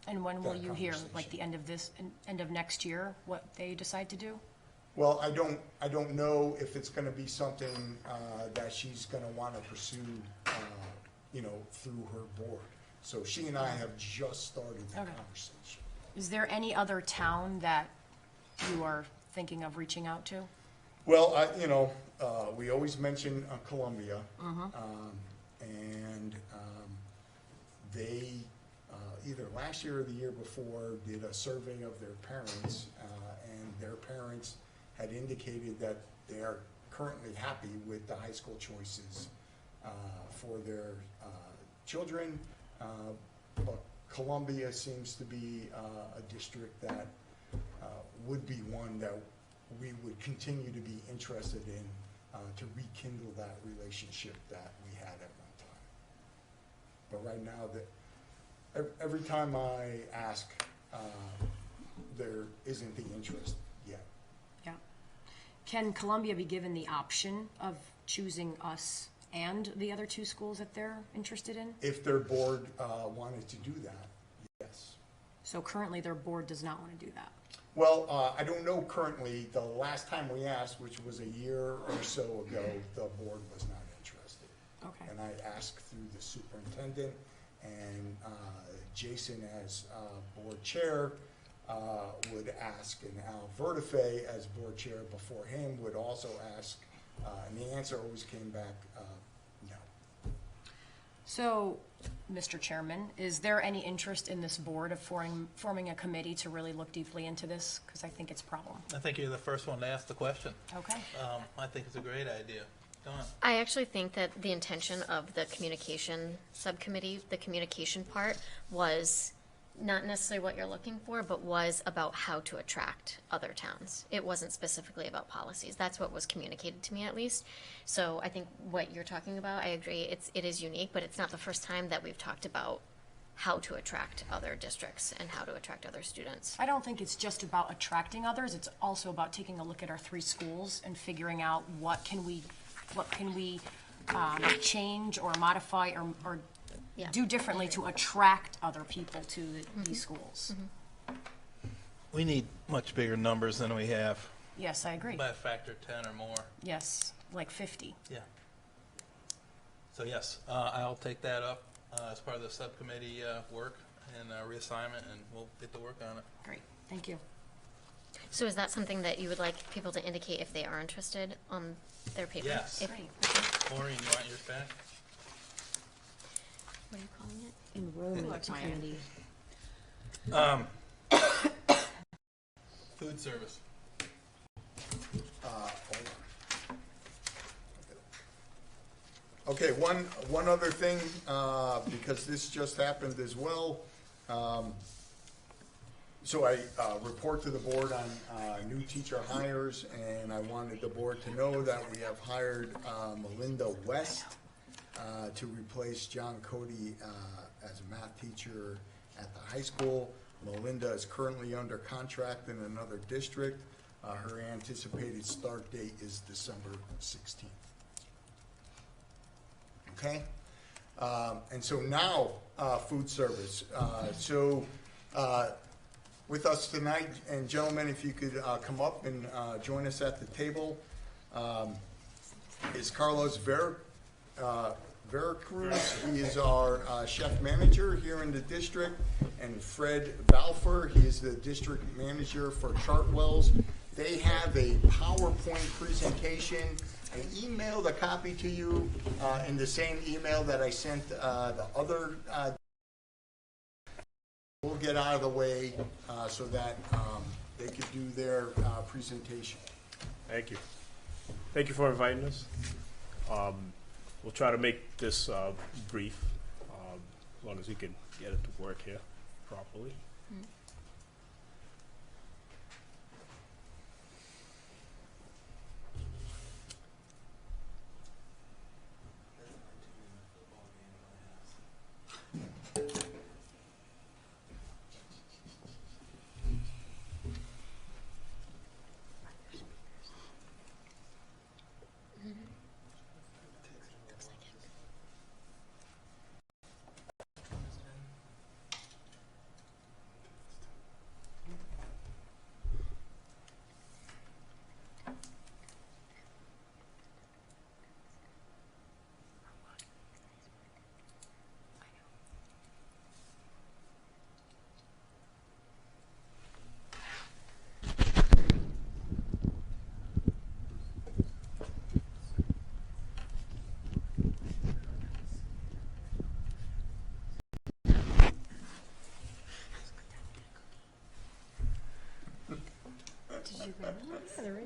And when will that you hear, conversation. like the end of next year, what they decide to do? Well, I don't know if it's gonna be something that she's gonna wanna pursue, through her board. So she and I have just started the Okay. conversation. Is there any other town that you are thinking of reaching out to? Well, we always mention Columbia. And they, either last year or the year before, did a survey of their parents, and their parents had indicated that they are currently happy with the high school choices for their children. But Columbia seems to be a district that would be one that we would continue to be interested in to rekindle that relationship that we had at one time. But right now, every time I ask, there isn't the interest yet. Yeah. Can Columbia be given the option of choosing us and the other two schools that they're interested in? If their board wanted to do that, yes. So currently their board does not want to do that. Well, I don't know currently. The last time we asked, which was a year or so ago, the board was not interested. Okay. And I asked through the superintendent, and Jason as board chair would ask, and Al Vertife as board chair before him would also ask, and the answer always came back, no. So, Mr. Chairman, is there any interest in this board of forming a committee to really look deeply into this? Because I think it's a problem. I think you're the first one to ask the question. Okay. I think it's a great idea. Dawn? I actually think that the intention of the communication subcommittee, the communication part, was not necessarily what you're looking for, but was about how to attract other towns. It wasn't specifically about policies. That's what was communicated to me, at least. So I think what you're talking about, I agree, it is unique, but it's not the first time that we've talked about how to attract other districts and how to attract other students. I don't think it's just about attracting others. It's also about taking a look at our three schools and figuring out what can we change or modify or Yeah. do differently to attract other people to these schools. We need much bigger numbers than we have, Yes, I agree. by a factor of 10 or more. Yes, like 50. Yeah. So yes, I'll take that up as part of the subcommittee work and reassignment, and we'll get to work on it. Great, thank you. So is that something that you would like people to indicate if they are interested on their paper? Yes. If- Great. Maureen, you want yours back? What are you calling it? Enrollment committee. Food service. Hold on. Okay, one other thing, because this just happened as well. So I report to the board on new teacher hires, and I wanted the board to know that we have hired Melinda West to replace John Cody as a math teacher at the high school. Melinda is currently under contract in another district. Her anticipated start date is December 16th. Okay? And so now, food service. With us tonight, and gentlemen, if you could come up and join us at the table, is Carlos Veracruz. He is our chef manager here in the district, and Fred Balfour, he is the district manager for Chartwells. They have a PowerPoint presentation. I emailed a copy to you in the same email that I sent the other. We'll get out of the way so that they could do their presentation. Thank you. Thank you for inviting us. We'll try to make this brief, as long as we can get it to work here properly.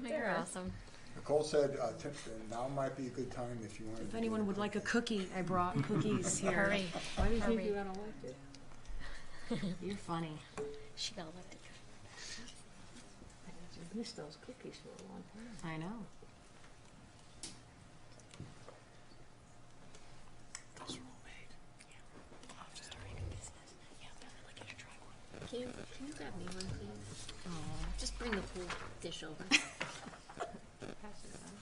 You're awesome. Nicole said now might be a good time if you want to. If anyone would like a cookie, I brought cookies here. Hurry. Why do you think Hurry. you're gonna like it? You're funny. She got it. I've missed those cookies for a long time. I know. Can you grab me one, please? Just bring the whole dish over. Pass it around.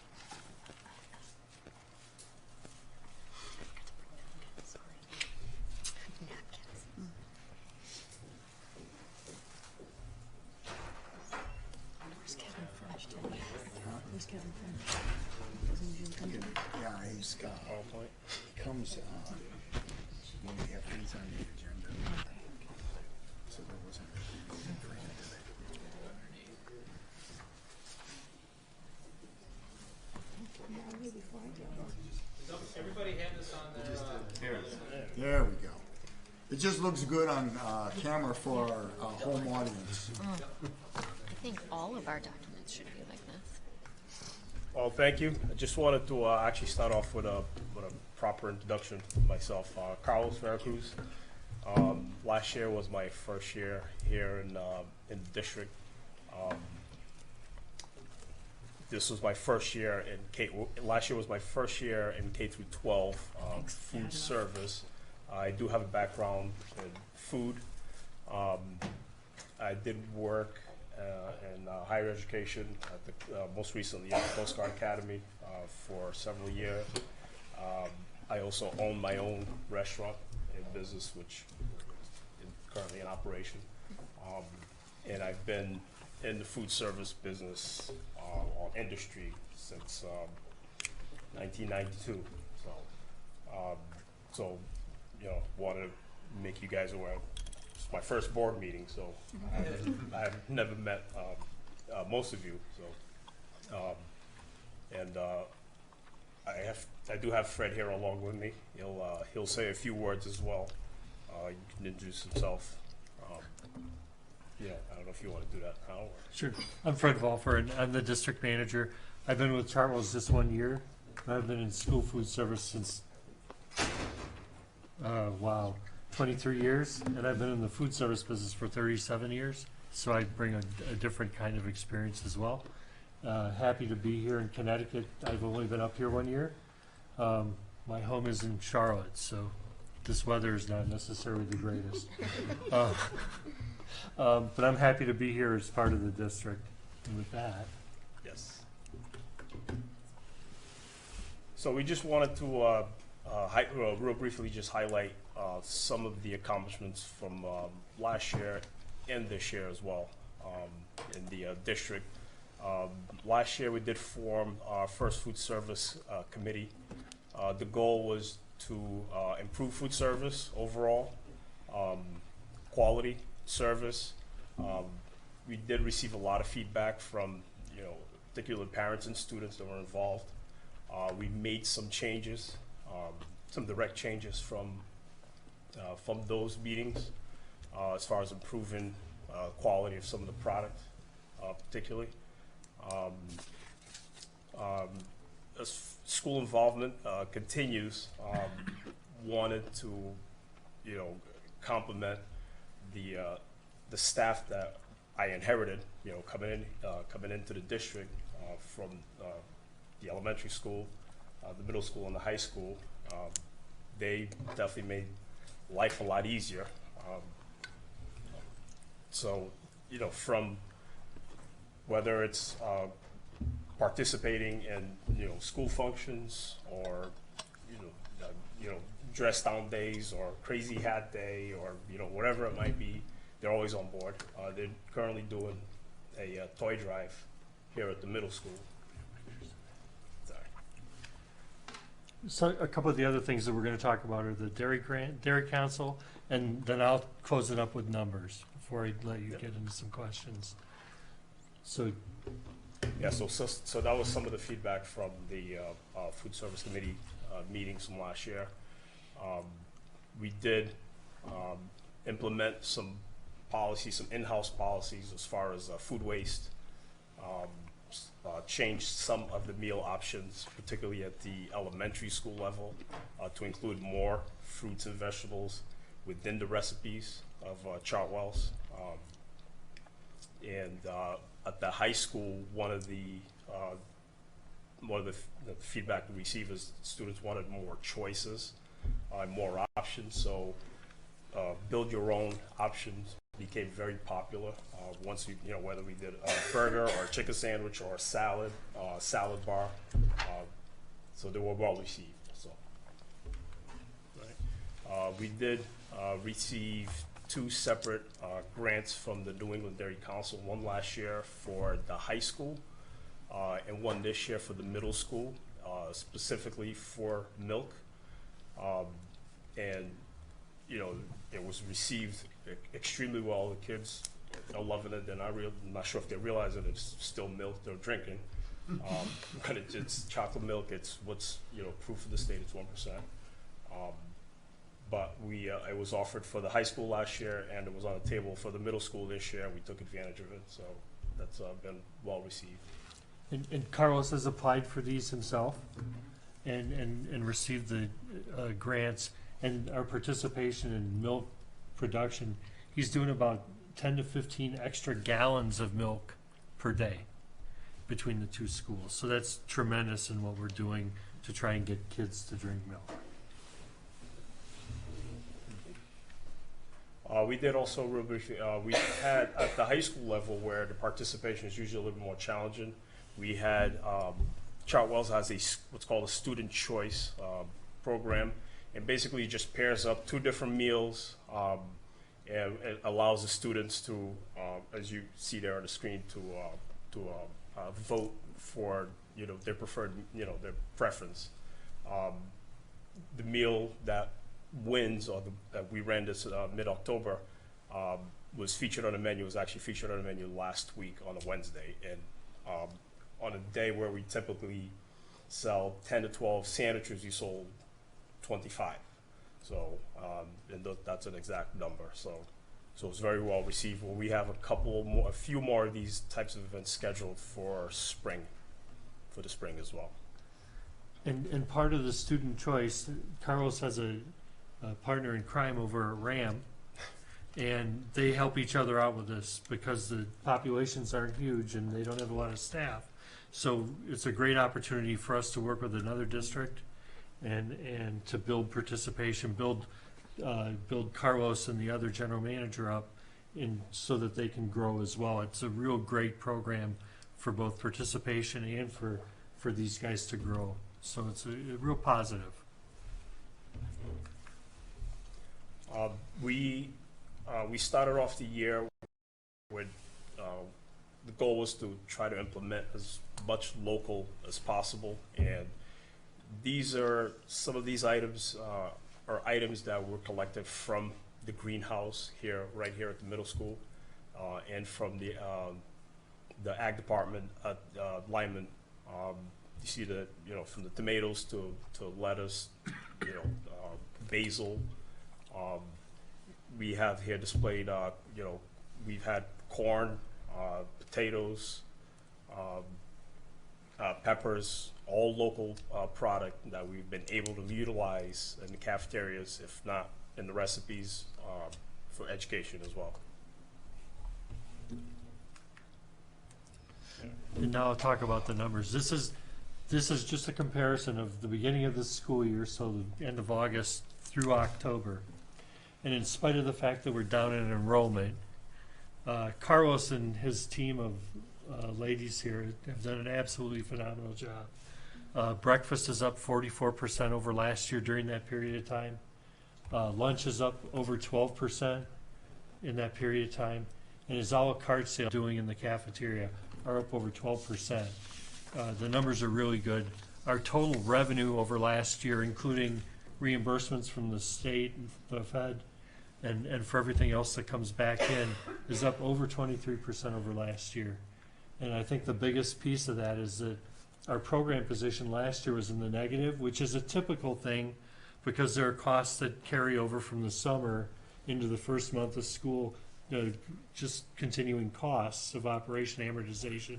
Where's Kevin French today? Where's Kevin French? Doesn't usually come to me. Yeah, he's got. PowerPoint. He comes when we have things on the agenda. So there wasn't anything for him today. Everybody had this on their. There we go. It just looks good on camera for our home audience. I think all of our documents should be like this. Well, thank you. I just wanted to actually start off with a proper introduction of myself. Carlos Veracruz. Last year was my first year here in the district. This was my first year in last year was my first year in K through 12 food service. I do have a background in food. I did work in higher education at the, most recently at the Coast Guard Academy for several years. I also own my own restaurant and business, which is currently in operation. And I've been in the food service business on industry since 1992. So, you know, wanted to make you guys aware. It's my first board meeting, so I've never met most of you. So, I do have Fred here along with me. He'll say a few words as well. You can introduce himself. Yeah, I don't know if you want to do that now. Or. Sure. I'm Fred Balfour, and I'm the district manager. I've been with Chartwells just 1 year. I've been in school food service since, 23 years. And I've been in the food service business for 37 years. So I bring a different kind of experience as well. Happy to be here in Connecticut. I've only been up here 1 year. My home is in Charlotte, so this weather is not necessarily the greatest. But I'm happy to be here as part of the district. And with that, Yes. So we just wanted to real briefly just highlight some of the accomplishments from last year and this year as well in the district. Last year we did form our first food service committee. The goal was to improve food service overall, quality service. We did receive a lot of feedback from, particularly parents and students that were involved. We made some changes, some direct changes from those meetings as far as improving quality of some of the product, particularly. As school involvement continues, wanted to, compliment the staff that I inherited, coming into the district from the elementary school, the middle school, and the high school. They definitely made life a lot easier. So, from whether it's participating in school functions or dress down days or crazy hat day or whatever it might be, they're always on board. They're currently doing a toy drive here at the middle school. Sorry. So a couple of the other things that we're going to talk about are the Dairy Council, and then I'll close it up with numbers before I let you get into some questions. So yeah, so that was some of the feedback from the food service committee meetings from last year. We did implement some policies, some in-house policies as far as food waste, changed some of the meal options, particularly at the elementary school level, to include more fruits and vegetables within the recipes of Chartwell's. And at the high school, one of the feedback we received is students wanted more choices, more options. So build your own options became very popular. Once we, whether we did a burger or a chicken sandwich or a salad bar, so they were well received. So, right. We did receive 2 separate grants from the New England Dairy Council, one last year for the high school and one this year for the middle school, specifically for milk. And, it was received extremely well. The kids are loving it. I'm not sure if they realize that it's still milk they're drinking. But it's chocolate milk. It's what's, approved for the state. It's 1%. But it was offered for the high school last year, and it was on the table for the middle school this year. We took advantage of it, so that's been well received. And Carlos has applied for these himself, and received the grants. And our participation in milk production, he's doing about 10 to 15 extra gallons of milk per day between the 2 schools. So that's tremendous in what we're doing to try and get kids to drink milk. We did also, real briefly, we had at the high school level where the participation is usually a little bit more challenging. We had, Chartwell's has what's called a student choice program, and basically it just pairs up 2 different meals, and it allows the students to, as you see there on the screen, to vote for their preferred, their preference. The meal that wins, or that we ran this mid-October, was featured on the menu. Was actually featured on the menu last week on a Wednesday, and on a day where we typically sell 10 to 12 sandwiches, we sold 25. So and that's an exact number. So it's very well received. Well, we have a few more of these types of events scheduled for the spring as well. And part of the student choice, Carlos has a partner in crime over at RAM, and they help each other out with this because the populations aren't huge and they don't have a lot of staff. So it's a great opportunity for us to work with another district and to build participation, build Carlos and the other general manager up so that they can grow as well. It's a real great program for both participation and for these guys to grow. So it's a real positive. We started off the year with, the goal was to try to implement as much local as possible, and some of these items are items that were collected from the greenhouse right here at the middle school, and from the ag department at Lyman. You see from the tomatoes to lettuce, basil. We have here displayed, we've had corn, potatoes, peppers, all local product that we've been able to utilize in the cafeterias, if not in the recipes, for education as well. And now I'll talk about the numbers. This is just a comparison of the beginning of the school year, so the end of August through October. And in spite of the fact that we're down in enrollment, Carlos and his team of ladies here have done an absolutely phenomenal job. Breakfast is up 44% over last year during that period of time. Lunch is up over 12% in that period of time. And his a la carte sale doing in the cafeteria are up over 12%. The numbers are really good. Our total revenue over last year, including reimbursements from the state and the Fed, and for everything else that comes back in, is up over 23% over last year. And I think the biggest piece of that is that our program position last year was in the negative, which is a typical thing because there are costs that carry over from the summer into the first month of school, just continuing costs of operation amortization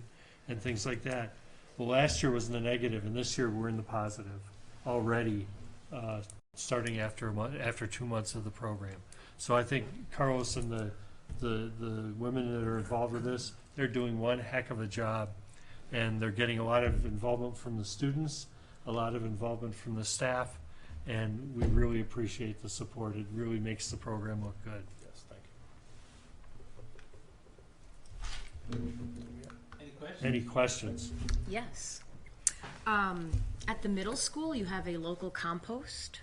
and things like that. Well, last year was in the negative, and this year we're in the positive already, starting after 2 months of the program. So I think Carlos and the women that are involved with this, they're doing one heck of a job, and they're getting a lot of involvement from the students, a lot of involvement from the staff, and we really appreciate the support. It really makes the program look good. Yes, thank you. Any questions? Any questions? Yes. At the middle school, you have a local compost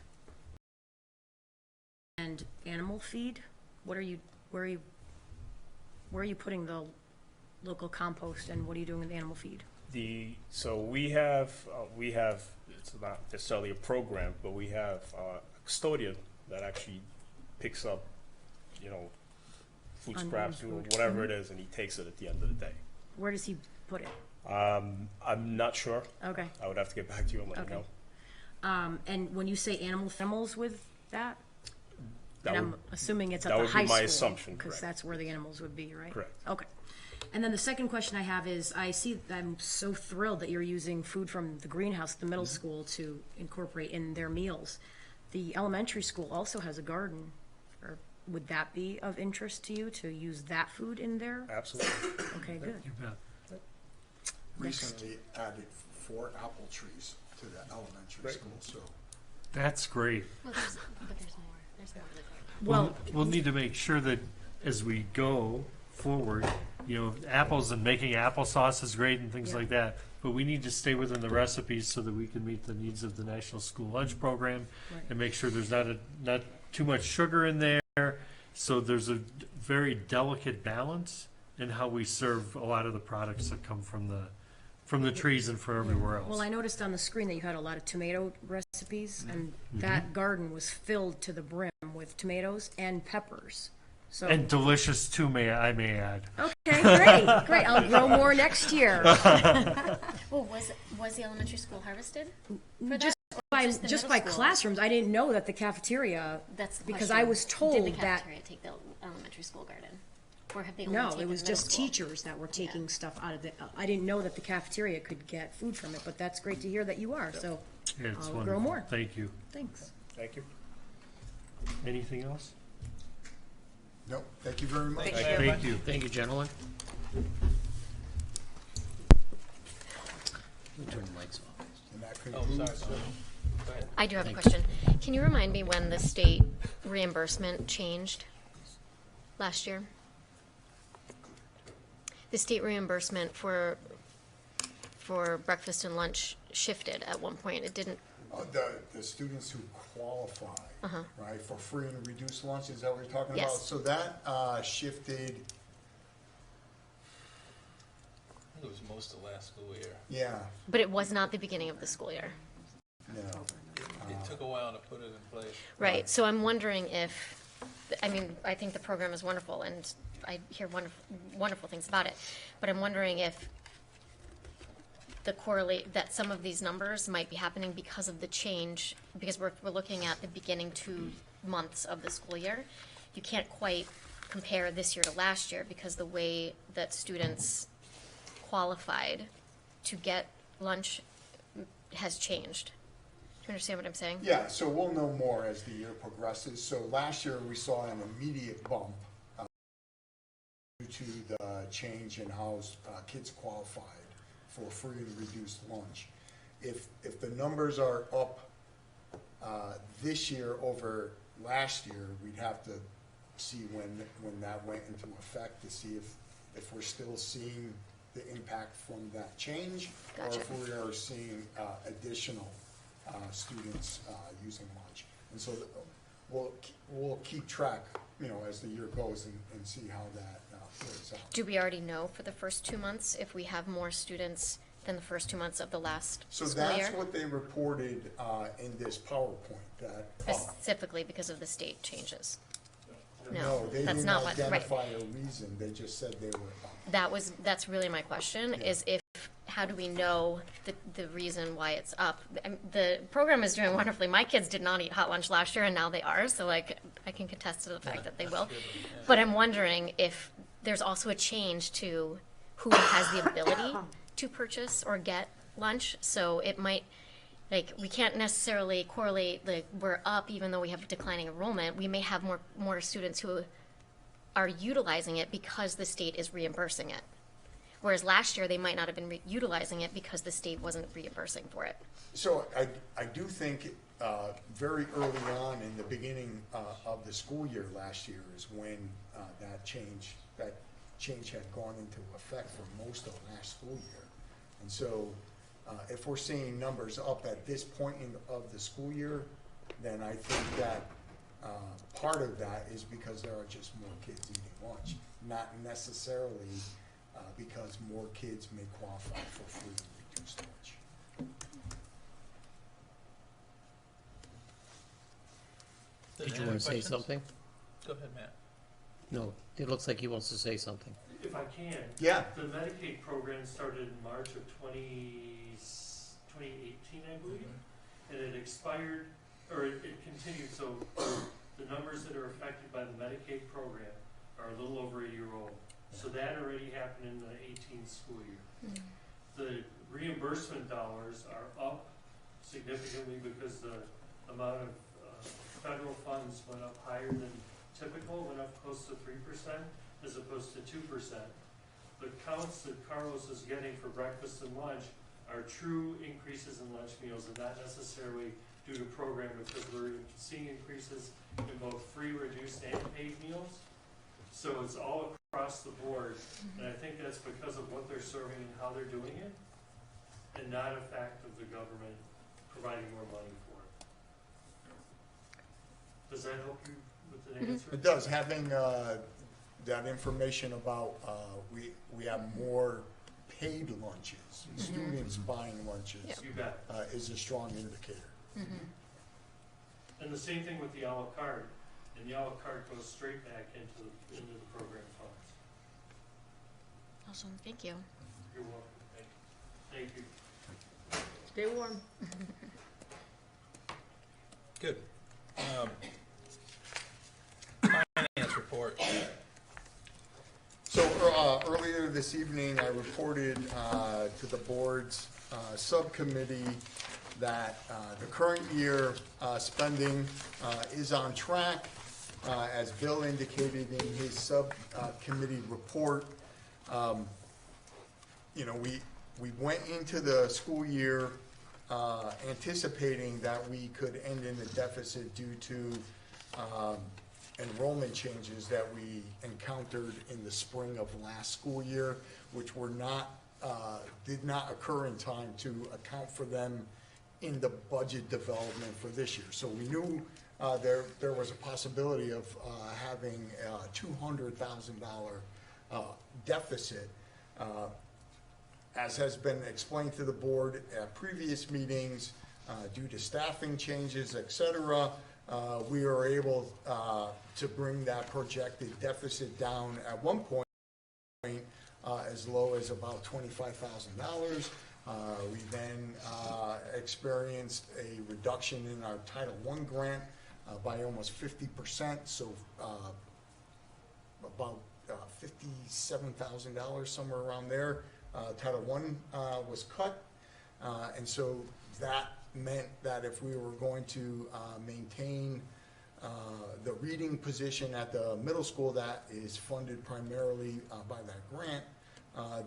and animal feed. Where are you putting the local compost, and what are you doing with the animal feed? So we have it's not necessarily a program, but we have a custodian that actually picks up, food scraps or whatever it is, and he takes it at the end of the day. Where does he put it? I'm not sure. Okay. I would have to get back to you and let you know. And when you say animals with that, That and would- I'm assuming it's at that the would be high my school, assumption, because correct. that's where the animals would be, right? Correct. Okay. And then the second question I have is, I'm so thrilled that you're using food from the greenhouse at the middle school to incorporate in their meals. The elementary school also has a garden. Or would that be of interest to you, to use that food in there? Absolutely. Okay, good. You bet. Recently added 4 apple trees to the elementary Great. school, so. That's great. Well, there's more. There's more. Well, We'll need to make sure that as we go forward, apples and making applesauce is great and things Yeah. like that, but we need to stay within the recipes so that we can meet the needs of the National School Lunch Program Right. and make sure there's not too much sugar in there. So there's a very delicate balance in how we serve a lot of the products that come from the trees and from everywhere else. Well, I noticed on the screen that you had a lot of tomato recipes, and that garden was filled to the brim with tomatoes and peppers. So And delicious too, I may add. okay, great. I'll grow more next year. Well, was the elementary school harvested? For Just that? by Just the just middle by school? classrooms, I didn't know that the cafeteria. That's the because question. I was told Did the that. cafeteria take the elementary school garden? Or have they only No, taken it was the middle just school? teachers that were taking stuff out of the. I didn't know that the cafeteria could get food from it, but that's great to hear that you are. So It's I'll wonderful. grow more. Thank you. Thanks. Thank you. Anything else? No, thank you very much. Thank you. Thank you, gentlemen. Let me turn the lights off. And that Oh, sorry. concludes. Go ahead. I do have a Thanks. question. Can you remind me when the state reimbursement changed last year? The state reimbursement for breakfast and lunch shifted at one point. It didn't The students who qualify, Uh-huh. right, for free and reduced lunch, is that what you're talking Yes. about? So that shifted, I think it was most of last school year. yeah, But it was not the beginning of the school year. no. It took a while to put it in place. Right, so I'm wondering if, I mean, I think the program is wonderful, and I hear wonderful things about it, but I'm wondering if that some of these numbers might be happening because of the change, because we're looking at the beginning 2 months of the school year. You can't quite compare this year to last year, because the way that students qualified to get lunch has changed. Do you understand what I'm saying? Yeah, so we'll know more as the year progresses. So last year, we saw an immediate bump due to the change in how kids qualified for free and reduced lunch. If the numbers are up this year over last year, we'd have to see when that went into effect to see if we're still seeing the impact from that change, Gotcha. or if we are seeing additional students using lunch. And so we'll keep track, as the year goes and see how that plays out. Do we already know for the first 2 months if we have more students than the first 2 months of the last So school year? that's what they reported in this PowerPoint, that. Specifically because of the state changes? No, they that's didn't not what, right. identify a reason, they just said they were up. That's really my question, Yeah. is how do we know the reason why it's up? The program is doing wonderfully. My kids did not eat hot lunch last year, and now they are, so I can contest to the fact that they will. But I'm wondering if there's also a change to who has the ability to purchase or get lunch, so it might, we can't necessarily correlate, we're up even though we have declining enrollment. We may have more students who are utilizing it because the state is reimbursing it. Whereas last year, they might not have been utilizing it because the state wasn't reimbursing for it. So I do think very early on in the beginning of the school year last year is when that change had gone into effect for most of last school year. And so if we're seeing numbers up at this point of the school year, then I think that part of that is because there are just more kids eating lunch, not necessarily because more kids may qualify for free and reduced lunch. Did you want to say something? Go ahead, Matt. No, it looks like he wants to say something. If I can. Yeah. The Medicaid program started in March of 2018, I believe, and it expired, or it continued, so the numbers that are affected by the Medicaid program are a little over a year old. So that already happened in the 18 school year. The reimbursement dollars are up significantly because the amount of federal funds went up higher than typical, went up close to 3% as opposed to 2%. The counts that Carlos is getting for breakfast and lunch are true increases in lunch meals and not necessarily due to program, because we're seeing increases in both free, reduced, and paid meals. So it's all across the board, and I think that's because of what they're serving and how they're doing it, and not a fact of the government providing more money for it. Does that help you with the answer? It does. Having that information about we have more paid lunches, students buying lunches, You bet. is a strong indicator. And the same thing with the a la carte, and the a la carte goes straight back into the program funds. Awesome, thank you. You're welcome. Thank you. Stay warm. Good. Finance report. So earlier this evening, I reported to the board's subcommittee that the current year spending is on track. As Bill indicated in his subcommittee report, we went into the school year anticipating that we could end in a deficit due to enrollment changes that we encountered in the spring of last school year, which were not did not occur in time to account for them in the budget development for this year. So we knew there was a possibility of having a $200,000 deficit. As has been explained to the board at previous meetings, due to staffing changes, et cetera, we were able to bring that projected deficit down at one point as low as about $25,000. We then experienced a reduction in our Title I grant by almost 50%, so about $57,000, somewhere around there. Title I was cut, and so that meant that if we were going to maintain the reading position at the middle school that is funded primarily by that grant,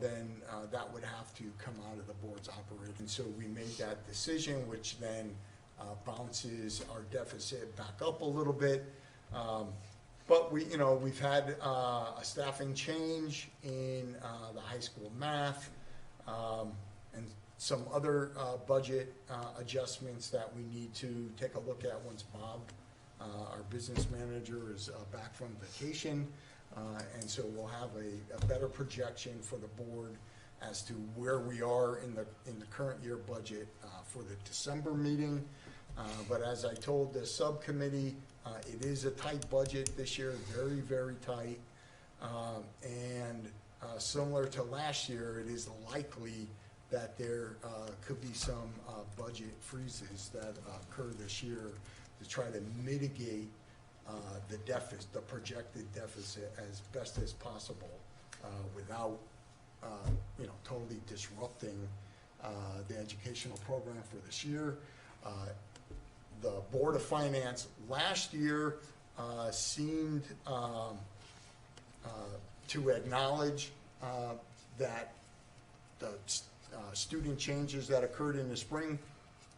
then that would have to come out of the board's operating. So we made that decision, which then bounces our deficit back up a little bit. But we've had a staffing change in the high school math, and some other budget adjustments that we need to take a look at once Bob, our business manager, is back from vacation. And so we'll have a better projection for the board as to where we are in the current year budget for the December meeting. But as I told the subcommittee, it is a tight budget this year, very, very tight. And similar to last year, it is likely that there could be some budget freezes that occur this year to try to mitigate the deficit, the projected deficit, as best as possible without totally disrupting the educational program for this year. The Board of Finance last year seemed to acknowledge that the student changes that occurred in the spring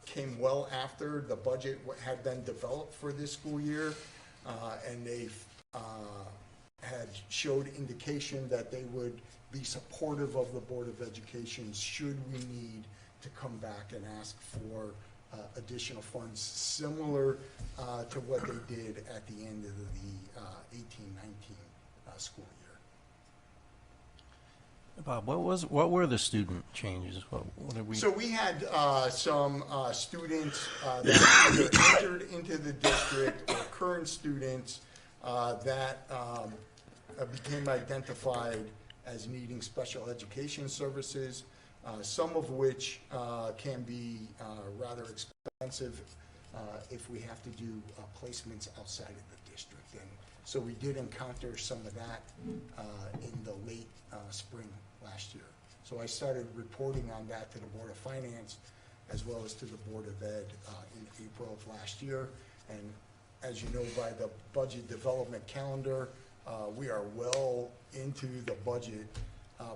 came well after the budget had been developed for this school year, and they had showed indication that they would be supportive of the Board of Education should we need to come back and ask for additional funds similar to what they did at the end of the 18-19 school year. Bob, what were the student changes? What did we? So we had some students that either entered into the district or current students that became identified as needing special education services, some of which can be rather expensive if we have to do placements outside of the district. And so we did encounter some of that in the late spring last year. So I started reporting on that to the Board of Finance as well as to the Board of Ed in April of last year. And as you know, by the budget development calendar, we are well into the budget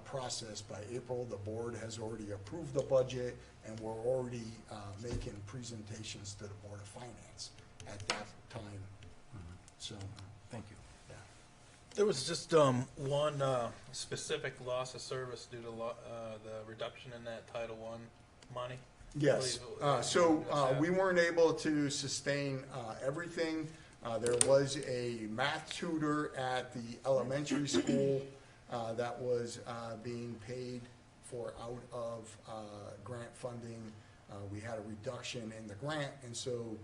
process. By April, the board has already approved the budget, and we're already making presentations to the Board of Finance at that time. So, thank you. Yeah. There was just one specific loss of service due to the reduction in that Title I money. Yes. We weren't able to sustain everything. There was a math tutor at the elementary school that was being paid for out of grant funding. We had a reduction in the grant, and so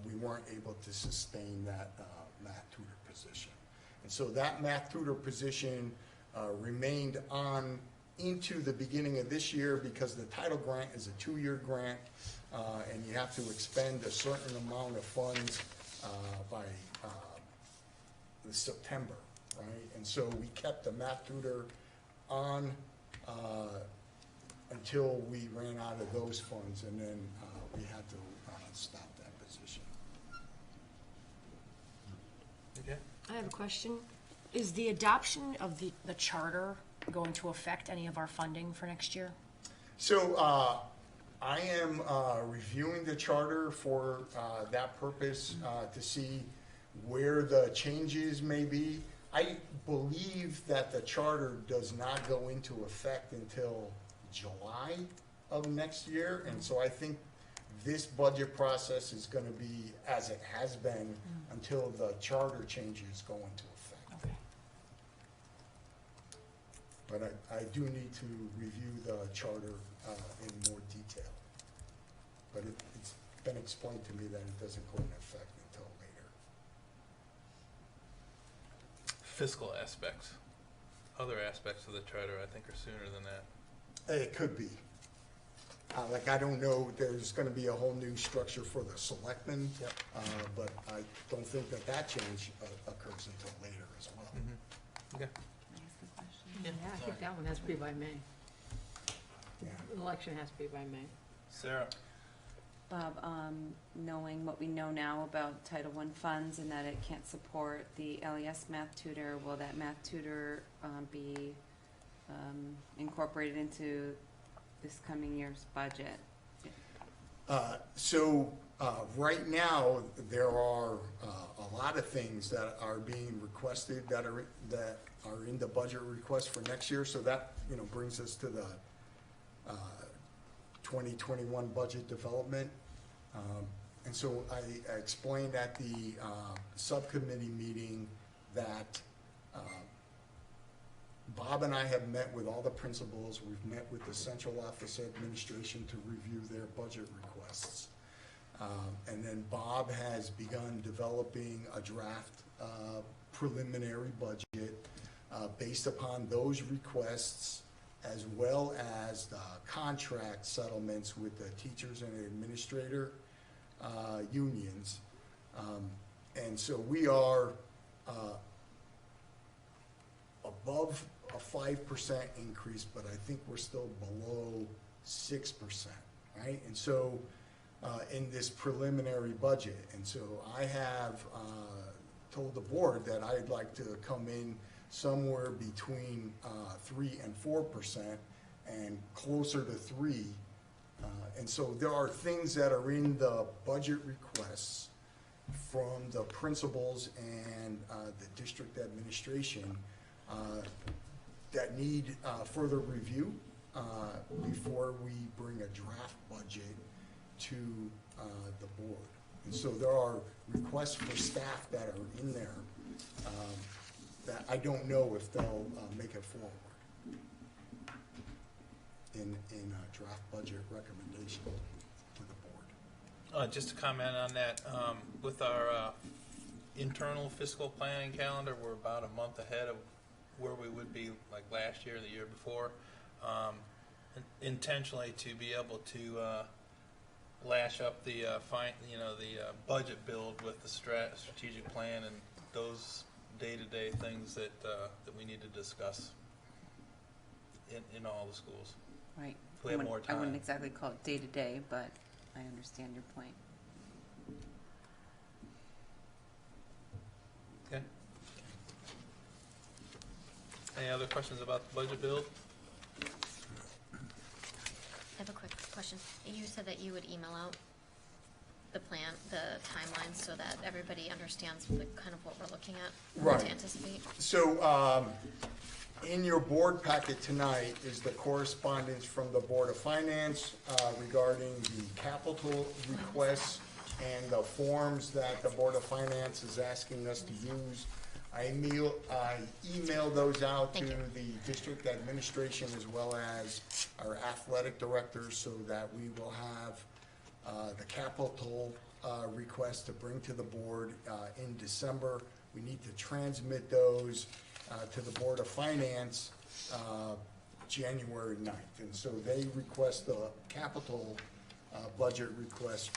we weren't able to sustain that math tutor position. And so that math tutor position remained on into the beginning of this year because the title grant is a 2-year grant, and you have to expend a certain amount of funds by September, right? And so we kept the math tutor on until we ran out of those funds, and then we had to stop that position. Okay. I have a question. Is the adoption of the charter going to affect any of our funding for next year? So I am reviewing the charter for that purpose to see where the changes may be. I believe that the charter does not go into effect until July of next year, and so I think This budget process is gonna be as it has been until the charter changes go into effect. Okay. But I do need to review the charter in more detail. But it's been explained to me that it doesn't go into effect until later. Fiscal aspects, other aspects of the charter, I think, are sooner than that. It could be. Like, I don't know, there's gonna be a whole new structure for the selectmen. Yep. But I don't think that change occurs until later as well. Okay. Yeah, I think that one has to be by May. Yeah. The election has to be by May. Sarah? Bob, knowing what we know now about Title I funds and that it can't support the LES math tutor, will that math tutor be incorporated into this coming year's budget? Right now, there are a lot of things that are being requested that are in the budget request for next year, so that, brings us to the 2021 budget development. And so I explained at the subcommittee meeting that Bob and I have met with all the principals. We've met with the central office administration to review their budget requests. And then Bob has begun developing a draft preliminary budget based upon those requests, as well as the contract settlements with the teachers and administrator unions. And so we are above a 5% increase, but I think we're still below 6%, right? And so in this preliminary budget, and so I have told the board that I'd like to come in somewhere between 3 and 4% and closer to 3. And so there are things that are in the budget requests from the principals and the district administration that need further review before we bring a draft budget to the board. And so there are requests for staff that are in there that I don't know if they'll make it forward in a draft budget recommendation to the board. Just to comment on that, with our internal fiscal planning calendar, we're about a month ahead of where we would be like last year, the year before, intentionally to be able to lash up the budget build with the strategic plan and those day-to-day things that we need to discuss in all the schools. Right. If we have more time. I wouldn't exactly call it day-to-day, but I understand your point. Okay. Any other questions about the budget build? I have a quick question. You said that you would email out the plan, the timeline, so that everybody understands kind of what we're looking at, what to anticipate. So, in your board packet tonight is the correspondence from the Board of Finance regarding the capital requests and the forms that the Board of Finance is asking us to use. I emailed those out to the district administration as well as our athletic directors so that we will have the capital request to bring to the board in December. We need to transmit those to the Board of Finance January 9th. And so they request the capital budget request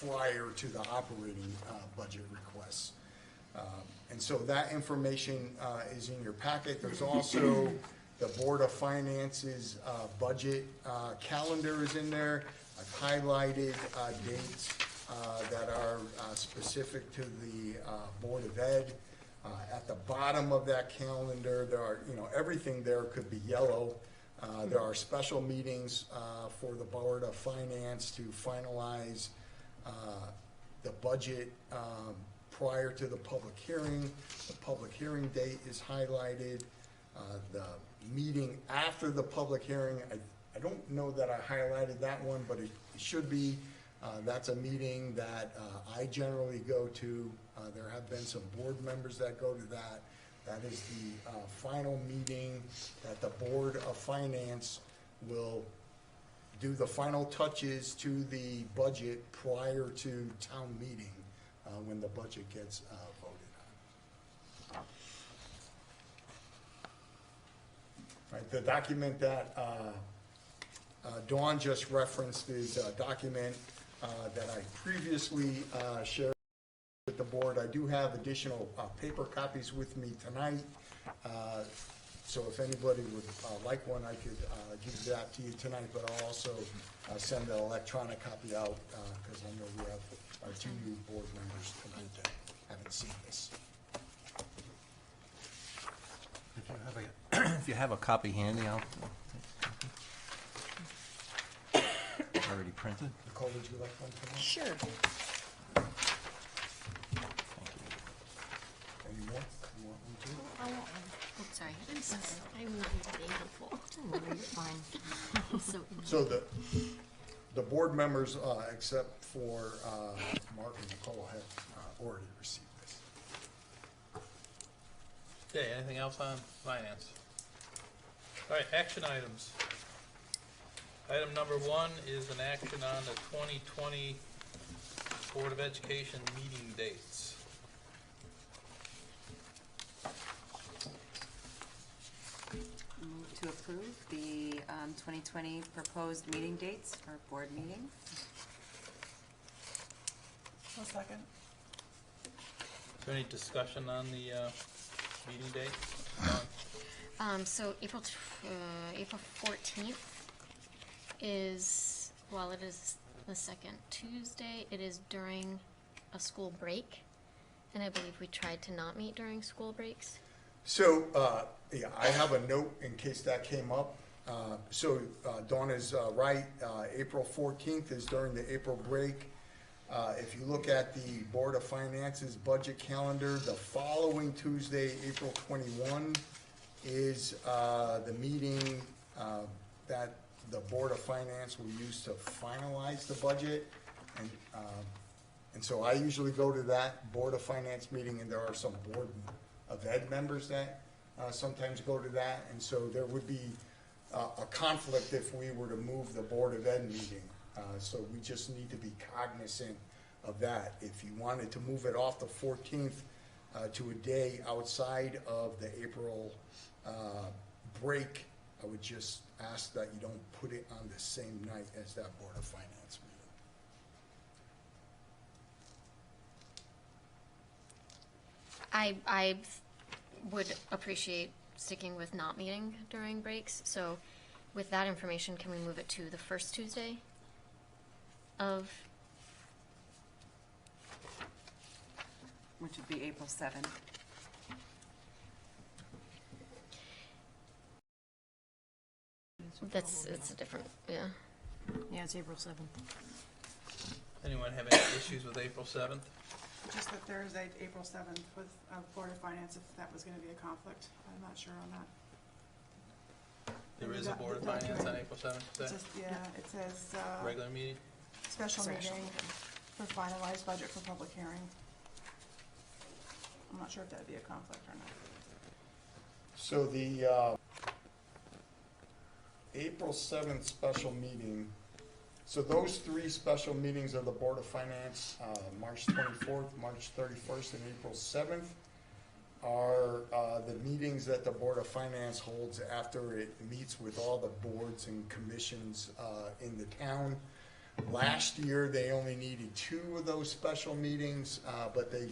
prior to the operating budget requests. And so that information is in your packet. There's also the Board of Finance's budget calendar is in there. I've highlighted dates that are specific to the Board of Ed. At the bottom of that calendar, there are, everything there could be yellow. There are special meetings for the Board of Finance to finalize the budget prior to the public hearing. The public hearing date is highlighted. The meeting after the public hearing, I don't know that I highlighted that one, but it should be That's a meeting that I generally go to. There have been some board members that go to that. That is the final meeting that the Board of Finance will do the final touches to the budget prior to town meeting when the budget gets voted on. Right, the document that Dawn just referenced is a document that I previously shared with the board. I do have additional paper copies with me tonight. So if anybody would like one, I could give that to you tonight, but I'll also send an electronic copy out because I know we have our 2 new board members tonight that haven't seen this. If you have a copy handy, I'll. Already printed? Nicole, would you like one tonight? Sure. Any more? You want one too? I want one. Oh, sorry. I'm so sorry. I'm not even being helpful. Fine. So the board members, except for Mark and Nicole, have already received this. Okay, anything else on finance? All right, action items. Item number 1 is an action on the 2020 Board of Education meeting dates. Move to approve the 2020 proposed meeting dates for board meeting. A second. Is there any discussion on the meeting dates? So April 14th is, while it is the second Tuesday, it is during a school break. And I believe we tried to not meet during school breaks. So, yeah, I have a note in case that came up. Dawn is right. April 14th is during the April break. If you look at the Board of Finance's budget calendar, the following Tuesday, April 21, is the meeting that the Board of Finance will use to finalize the budget. And so I usually go to that Board of Finance meeting, and there are some Board of Ed members that sometimes go to that. And so there would be a conflict if we were to move the Board of Ed meeting. So we just need to be cognizant of that. If you wanted to move it off the 14th to a day outside of the April break, I would just ask that you don't put it on the same night as that Board of Finance meeting. I would appreciate sticking with not meeting during breaks. So with that information, can we move it to the first Tuesday of? Which would be April 7th. It's a different, yeah. Yeah, it's April 7th. Anyone have any issues with April 7th? Just that Thursday, April 7th, with Board of Finance, if that was going to be a conflict. I'm not sure on that. There is a Board of Finance on April 7th, is that? Yeah, it says Regular meeting? special meeting for finalized budget for public hearing. I'm not sure if that'd be a conflict or not. So the April 7th special meeting, so those 3 special meetings of the Board of Finance, March 24th, March 31st, and April 7th, are the meetings that the Board of Finance holds after it meets with all the boards and commissions in the town. Last year, they only needed 2 of those special meetings, but they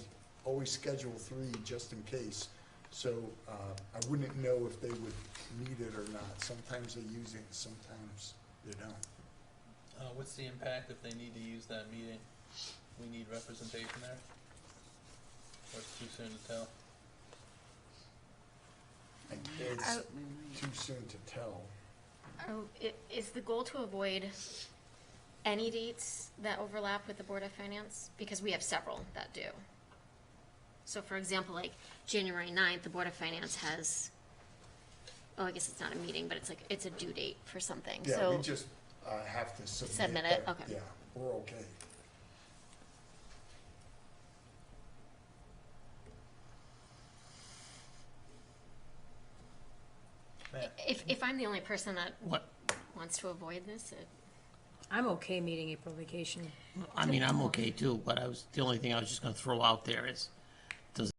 always schedule 3 just in case. So I wouldn't know if they would need it or not. Sometimes they use it, sometimes they don't. What's the impact if they need to use that meeting? We need representation there? Or it's too soon to tell? It's too soon to tell. Is the goal to avoid any dates that overlap with the Board of Finance? Because we have several that do. So for example, like January 9th, the Board of Finance has, oh, I guess it's not a meeting, but it's like, it's a due date for something. Yeah, So we just have to submit it? that. Okay. Yeah, we're okay. Matt? If I'm the only person that What, wants to avoid this, I'm okay meeting April vacation. I mean, I'm okay too, but the only thing I was just gonna throw out there is, does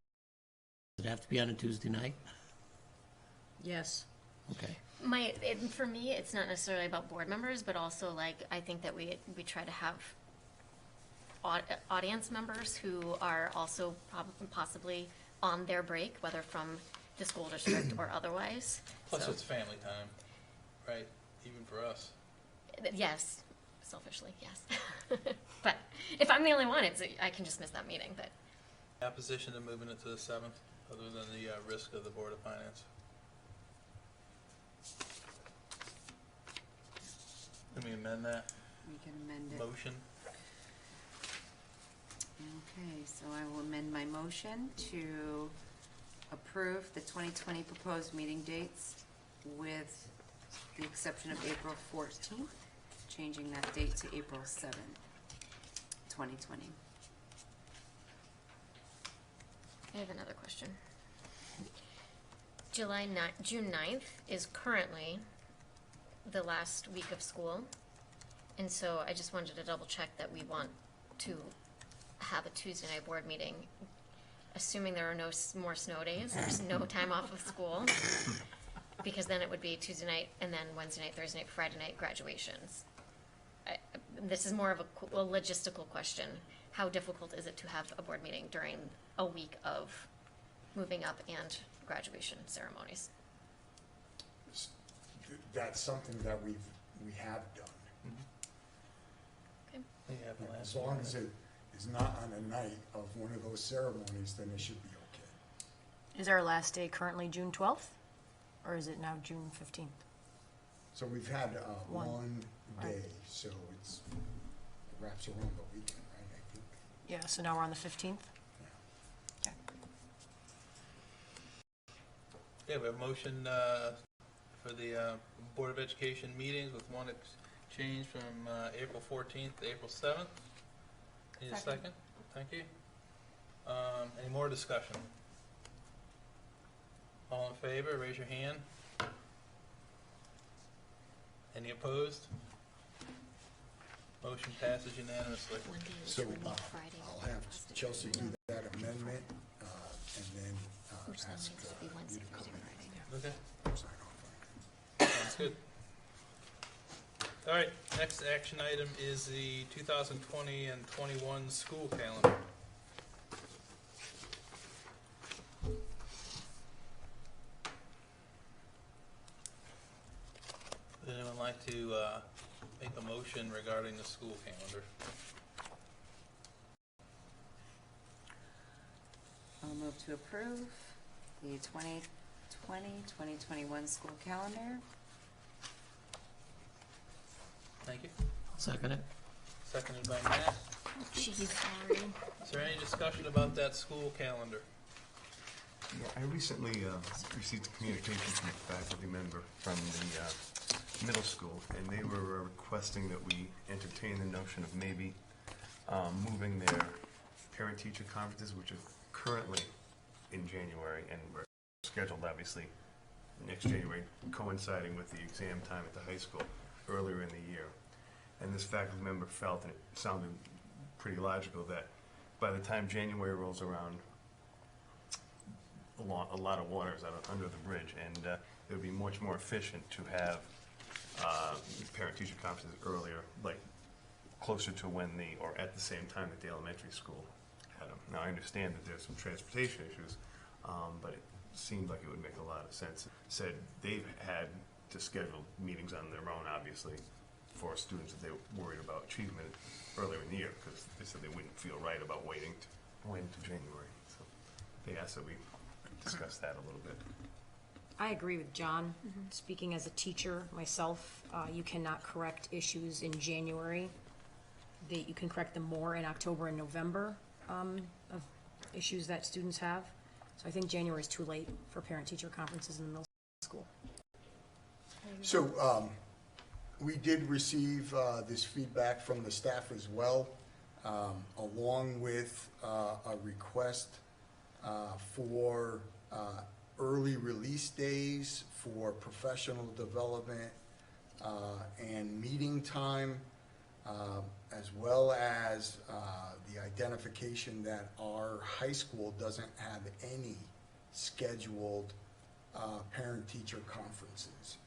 it have to be on a Tuesday night? Yes. Okay. for me, it's not necessarily about board members, but also like, I think that we try to have audience members who are also possibly on their break, whether from the school district or otherwise. Plus So, it's family time, right? Even for us. yes, selfishly, yes. But if I'm the only one, I can just miss that meeting, but. Opposition to moving it to the 7th, other than the risk of the Board of Finance? Let me amend that We can amend it. motion. Okay, so I will amend my motion to approve the 2020 proposed meeting dates with the exception of April 14th, changing that date to April 7th, 2020. I have another question. June 9th is currently the last week of school. And so I just wanted to double check that we want to have a Tuesday night board meeting, assuming there are no more snow days, there's no time off of school. Because then it would be Tuesday night and then Wednesday night, Thursday night, Friday night graduations. This is more of a logistical question. How difficult is it to have a board meeting during a week of moving up and graduation ceremonies? That's something that we have done. Okay. Yeah, As long as it is not on the night of one of those ceremonies, then it should be okay. Is our last day currently June 12th? Or is it now June 15th? So we've had One. one day, Right. so it wraps around the weekend, right, I think. Yeah, so now we're on the 15th? Okay. Yeah, we have a motion for the Board of Education meetings with one exchange from April 14th to April 7th. Need a second? Thank you. Any more discussion? All in favor, raise your hand. Any opposed? Motion passes unanimously. One day So which would mean Friday. I'll have Chelsea do that amendment, and then Which then ask makes it be you Wednesday, to come Thursday, in Friday. Okay, and sign off on it. sounds good. All right, next action item is the 2020 and 21 school calendar. Would anyone like to make a motion regarding the school calendar? I'll move to approve the 2020-2021 school calendar. Thank you. I'll second it. Seconded by Matt. Geez, sorry. Is there any discussion about that school calendar? Yeah, I recently received a communication from a faculty member from the middle school, and they were requesting that we entertain the notion of maybe moving their parent-teacher conferences, which are currently in January, and we're scheduled, obviously, next January, coinciding with the exam time at the high school earlier in the year. And this faculty member felt, and it sounded pretty logical, that by the time January rolls around, a lot of water is under the bridge, and it would be much more efficient to have parent-teacher conferences earlier, like closer to when or at the same time that the elementary school had them. Now, I understand that there's some transportation issues, but it seemed like it would make a lot of sense. Said they've had to schedule meetings on their own, obviously, for students that they were worried about achievement earlier in the year, because they said they wouldn't feel right about waiting to January. So they asked that we discuss that a little bit. I agree with John. Speaking as a teacher myself, you cannot correct issues in January. You can correct them more in October and November of issues that students have. So I think January is too late for parent-teacher conferences in the middle school. So, We did receive this feedback from the staff as well, along with a request for early release days for professional development and meeting time, as well as the identification that our high school doesn't have any scheduled parent-teacher conferences.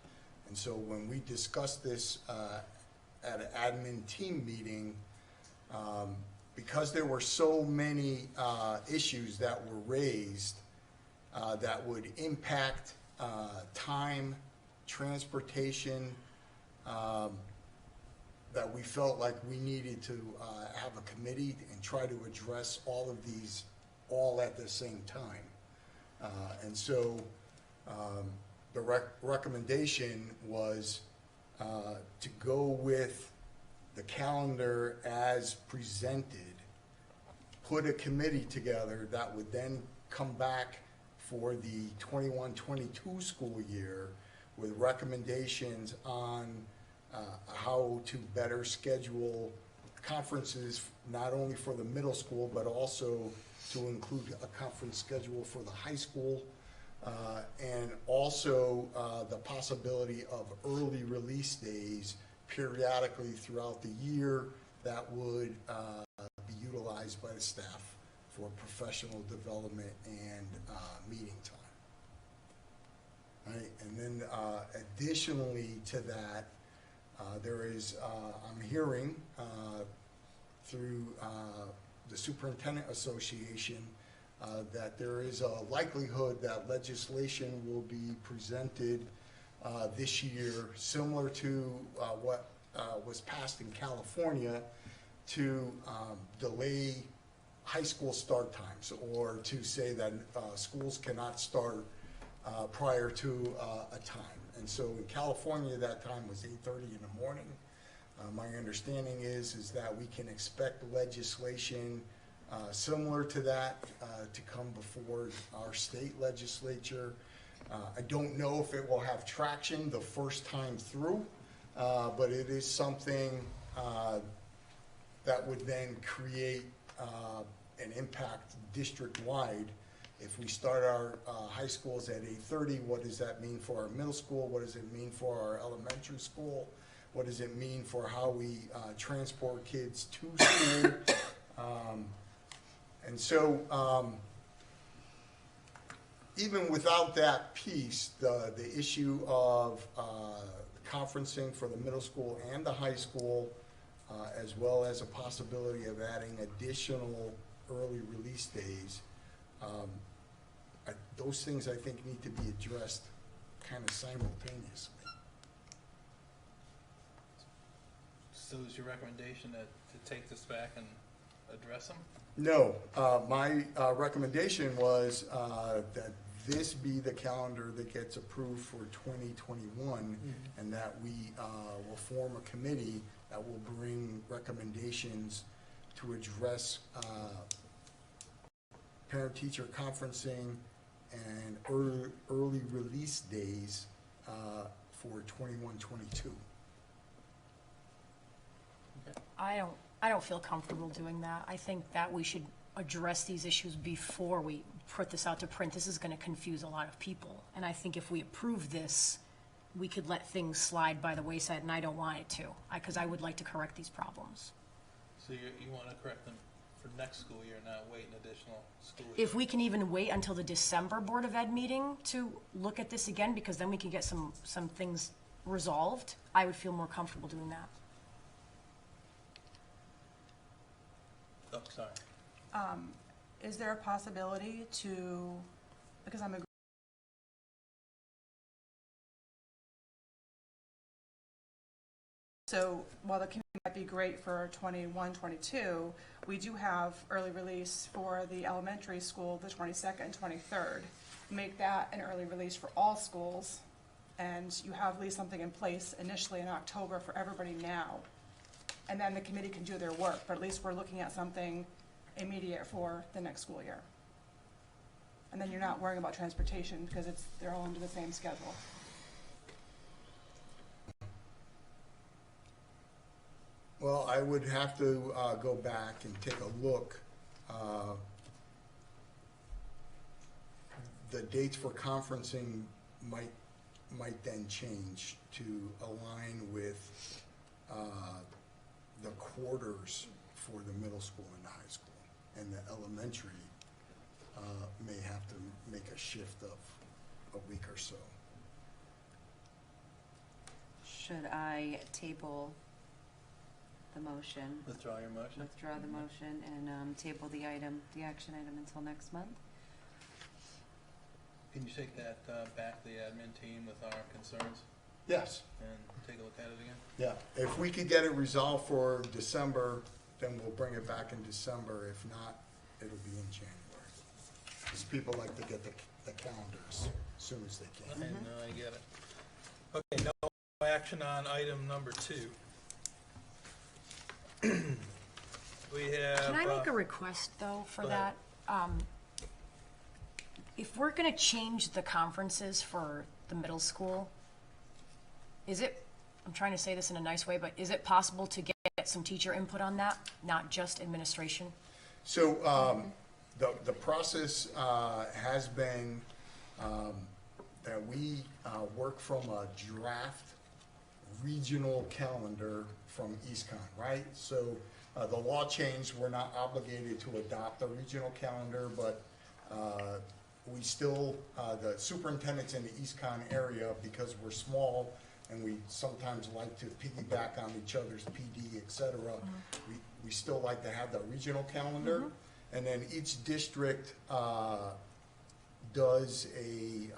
And so when we discussed this at an admin team meeting, because there were so many issues that were raised that would impact time, transportation, that we felt like we needed to have a committee and try to address all of these all at the same time. And so the recommendation was to go with the calendar as presented, put a committee together that would then come back for the 21-22 school year with recommendations on how to better schedule conferences, not only for the middle school, but also to include a conference schedule for the high school, and also the possibility of early release days periodically throughout the year that would be utilized by the staff for professional development and meeting time. Right? And then additionally to that, there is, I'm hearing through the Superintendent Association that there is a likelihood that legislation will be presented this year, similar to what was passed in California, to delay high school start times, or to say that schools cannot start prior to a time. And so in California, that time was 8:30 in the morning. My understanding is that we can expect legislation similar to that to come before our state legislature. I don't know if it will have traction the first time through, but it is something that would then create an impact district-wide. If we start our high schools at 8:30, what does that mean for our middle school? What does it mean for our elementary school? What does it mean for how we transport kids to school? And so even without that piece, the issue of conferencing for the middle school and the high school, as well as a possibility of adding additional early release days, those things I think need to be addressed kind of simultaneously. So is your recommendation to take this back and address them? No, my recommendation was that this be the calendar that gets approved for 2021, and that we will form a committee that will bring recommendations to address parent-teacher conferencing and early release days for 21-22. I don't feel comfortable doing that. I think that we should address these issues before we put this out to print. This is going to confuse a lot of people. And I think if we approve this, we could let things slide by the wayside, and I don't want it to, because I would like to correct these problems. So you want to correct them for next school year, not wait an additional school year? If we can even wait until the December Board of Ed meeting to look at this again, because then we can get some things resolved, I would feel more comfortable doing that. Oh, sorry. Is there a possibility to, because I'm so while the community might be great for 21-22, we do have early release for the elementary school the 22nd and 23rd. Make that an early release for all schools, and you have at least something in place initially in October for everybody now. And then the committee can do their work, but at least we're looking at something immediate for the next school year. And then you're not worrying about transportation because they're all under the same schedule. Well, I would have to go back and take a look. The dates for conferencing might then change to align with the quarters for the middle school and the high school. And the elementary may have to make a shift of a week or so. Should I table the motion? Withdraw your motion. Withdraw the motion and table the action item until next month? Can you take that back to the admin team with our concerns Yes. and take a look at it again? Yeah, if we could get it resolved for December, then we'll bring it back in December. If not, it'll be in January. Because people like to get the calendars as soon as they can. I know, I get it. Okay, no action on item number 2. We have. Can I make a request, though, for go ahead. that? If we're gonna change the conferences for the middle school, is it, I'm trying to say this in a nice way, but is it possible to get some teacher input on that, not just administration? So the process has been that we work from a draft regional calendar from EastCon, right? So the law changed, we're not obligated to adopt a regional calendar, but we still, the superintendents in the EastCon area, because we're small and we sometimes like to piggyback on each other's PD, et cetera, we still like to have the regional calendar. And then each district does a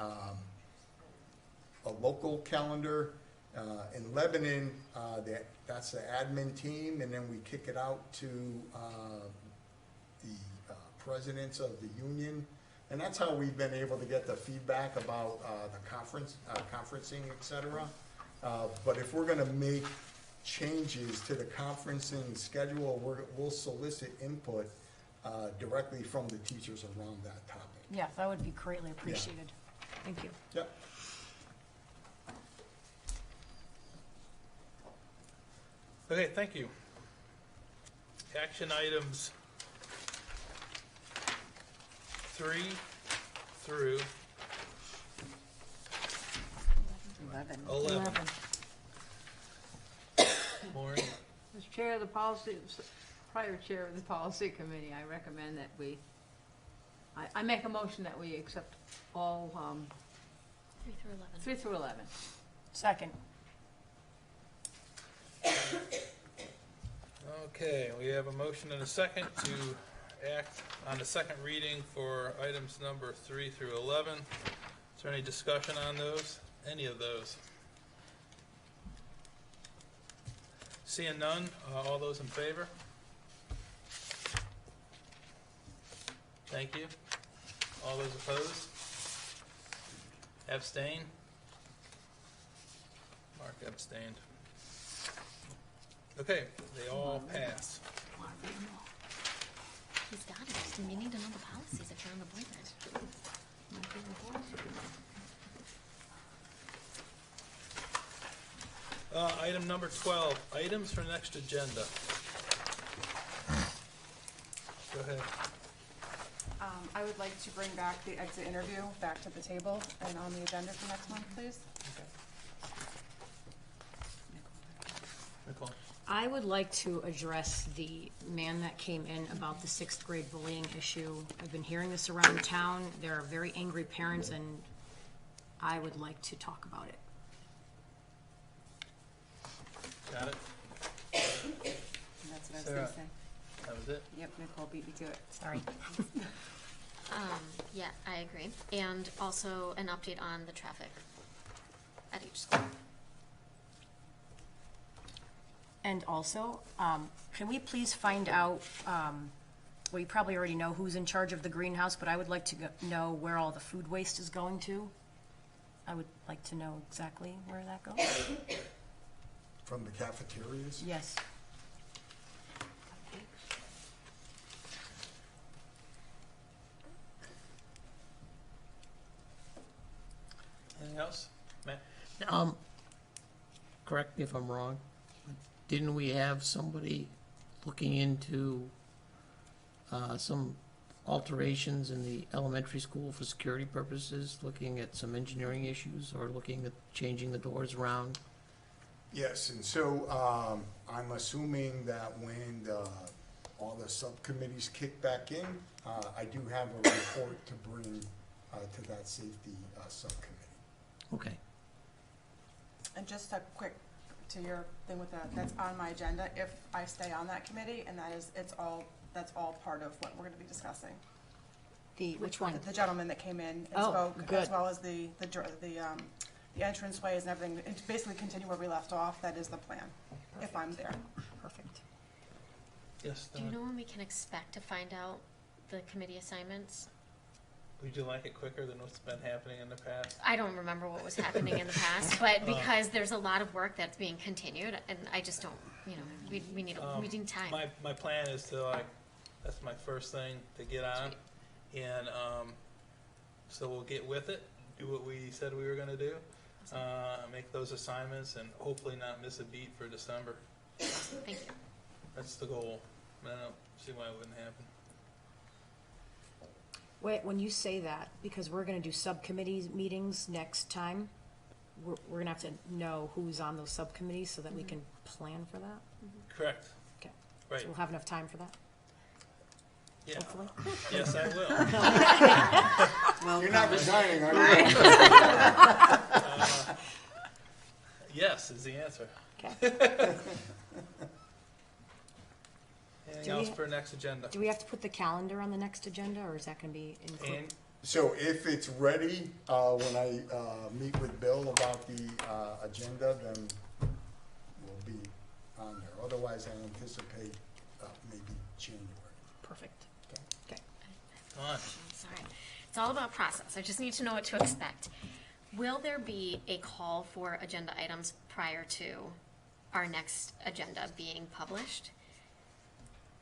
local calendar. In Lebanon, that's the admin team, and then we kick it out to the presidents of the union. And that's how we've been able to get the feedback about the conferencing, et cetera. But if we're gonna make changes to the conferencing schedule, we'll solicit input directly from the teachers around that topic. Yeah, that would be greatly appreciated. Thank you. Yep. Okay, thank you. Action items 3 through 11. Maureen? As chair of the policy, prior chair of the policy committee, I recommend that I make a motion that we accept all 3 through 11. 3 through 11. Second. Okay, we have a motion and a second to act on the second reading for items number 3 through 11. Is there any discussion on those? Any of those? Seeing none, all those in favor? Thank you. All those opposed? Abstain? Mark abstained. Okay, they all pass. He's got it. You need to know the policies if you're on the board then. Item number 12, items for next agenda. Go ahead. I would like to bring back the exit interview back to the table and on the agenda for next month, please. Nicole. I would like to address the man that came in about the 6th grade bullying issue. I've been hearing this around town. There are very angry parents, and I would like to talk about it. Got it? That's what I was Sarah. gonna say. That was it? Yep, Nicole beat me to it. Sorry. Yeah, I agree. And also an update on the traffic at each school. And also, can we please find out, well, you probably already know who's in charge of the greenhouse, but I would like to know where all the food waste is going to. I would like to know exactly where that goes. From the cafeterias? Yes. Anything else? Matt? Correct me if I'm wrong, didn't we have somebody looking into some alterations in the elementary school for security purposes, looking at some engineering issues, or looking at changing the doors around? Yes, and so I'm assuming that when all the subcommittees kick back in, I do have a report to bring to that safety subcommittee. Okay. And just a quick, to your thing with that, that's on my agenda if I stay on that committee, and that's all part of what we're gonna be discussing. Which one? The gentleman that came in and Oh, spoke, good. as well as the entrance ways and everything, and to basically continue where we left off, that is the plan, if I'm there. Perfect. Yes, Do you know when we can expect to find out the committee assignments? would you like it quicker than what's been happening in the past? I don't remember what was happening in the past, but because there's a lot of work that's being continued, and I just don't, we need time. My plan is to that's my first thing to get on, and so we'll get with it, do what we said we were gonna do, make those assignments, and hopefully not miss a beat for December. Thank you. That's the goal. I don't see why it wouldn't happen. Wait, when you say that, because we're gonna do subcommittee meetings next time, we're gonna have to know who's on those subcommittees so that we can plan for that? Correct. Okay. Right. So we'll have enough time for that, Yeah. hopefully? Yes, I will. You're not resigning, are you? Yes is the answer. Okay. Anything Do we else ha- for next agenda? Do we have to put the calendar on the next agenda, or is that gonna be included? And So if it's ready, when I meet with Bill about the agenda, then we'll be on there. Otherwise, I anticipate maybe January. Perfect. Okay. on. I'm sorry. It's all about process. I just need to know what to expect. Will there be a call for agenda items prior to our next agenda being published?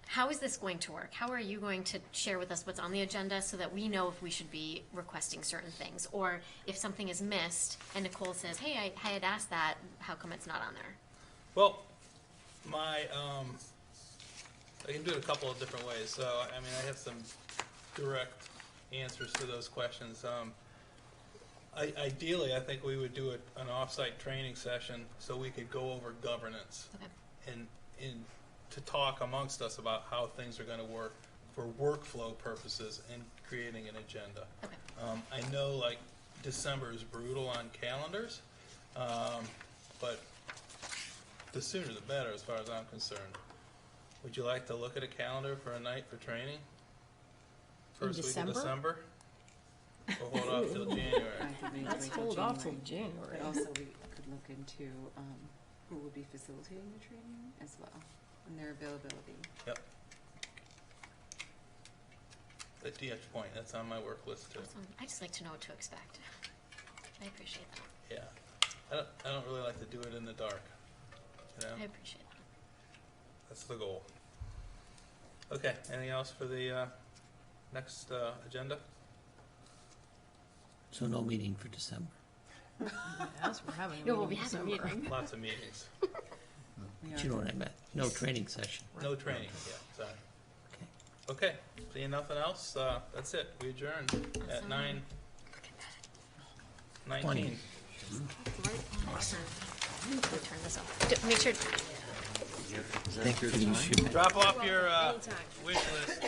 How is this going to work? How are you going to share with us what's on the agenda so that we know if we should be requesting certain things? Or if something is missed and Nicole says, hey, I had asked that, how come it's not on there? Well, I can do it a couple of different ways. So, I mean, I have some direct answers to those questions. Ideally, I think we would do an off-site training session so we could go over governance Okay. and to talk amongst us about how things are going to work for workflow purposes and creating an agenda. Okay. I know December is brutal on calendars, but the sooner the better as far as I'm concerned. Would you like to look at a calendar for a night for training? First week of December? Or hold off till January? I think we need to Let's wait till hold off till January. January. But also, we could look into who will be facilitating the training as well, and their availability. Yep. But to your point, that's on my work list too. Awesome. I just like to know what to expect. I appreciate that. Yeah. I don't really like to do it in the dark. You know? I appreciate that. That's the goal. Okay, anything else for the next agenda? So no meeting for December. Yes, we're having a No, we'll meeting be in having a December. meeting. Lots of meetings. But you know what I meant. No training session. No training, yeah, sorry. Okay. Okay, seeing nothing else, that's it. We adjourn at Awesome. 9:19. Awesome. I'll turn this off. Make sure. Thank you for the issue. Drop off your wish list.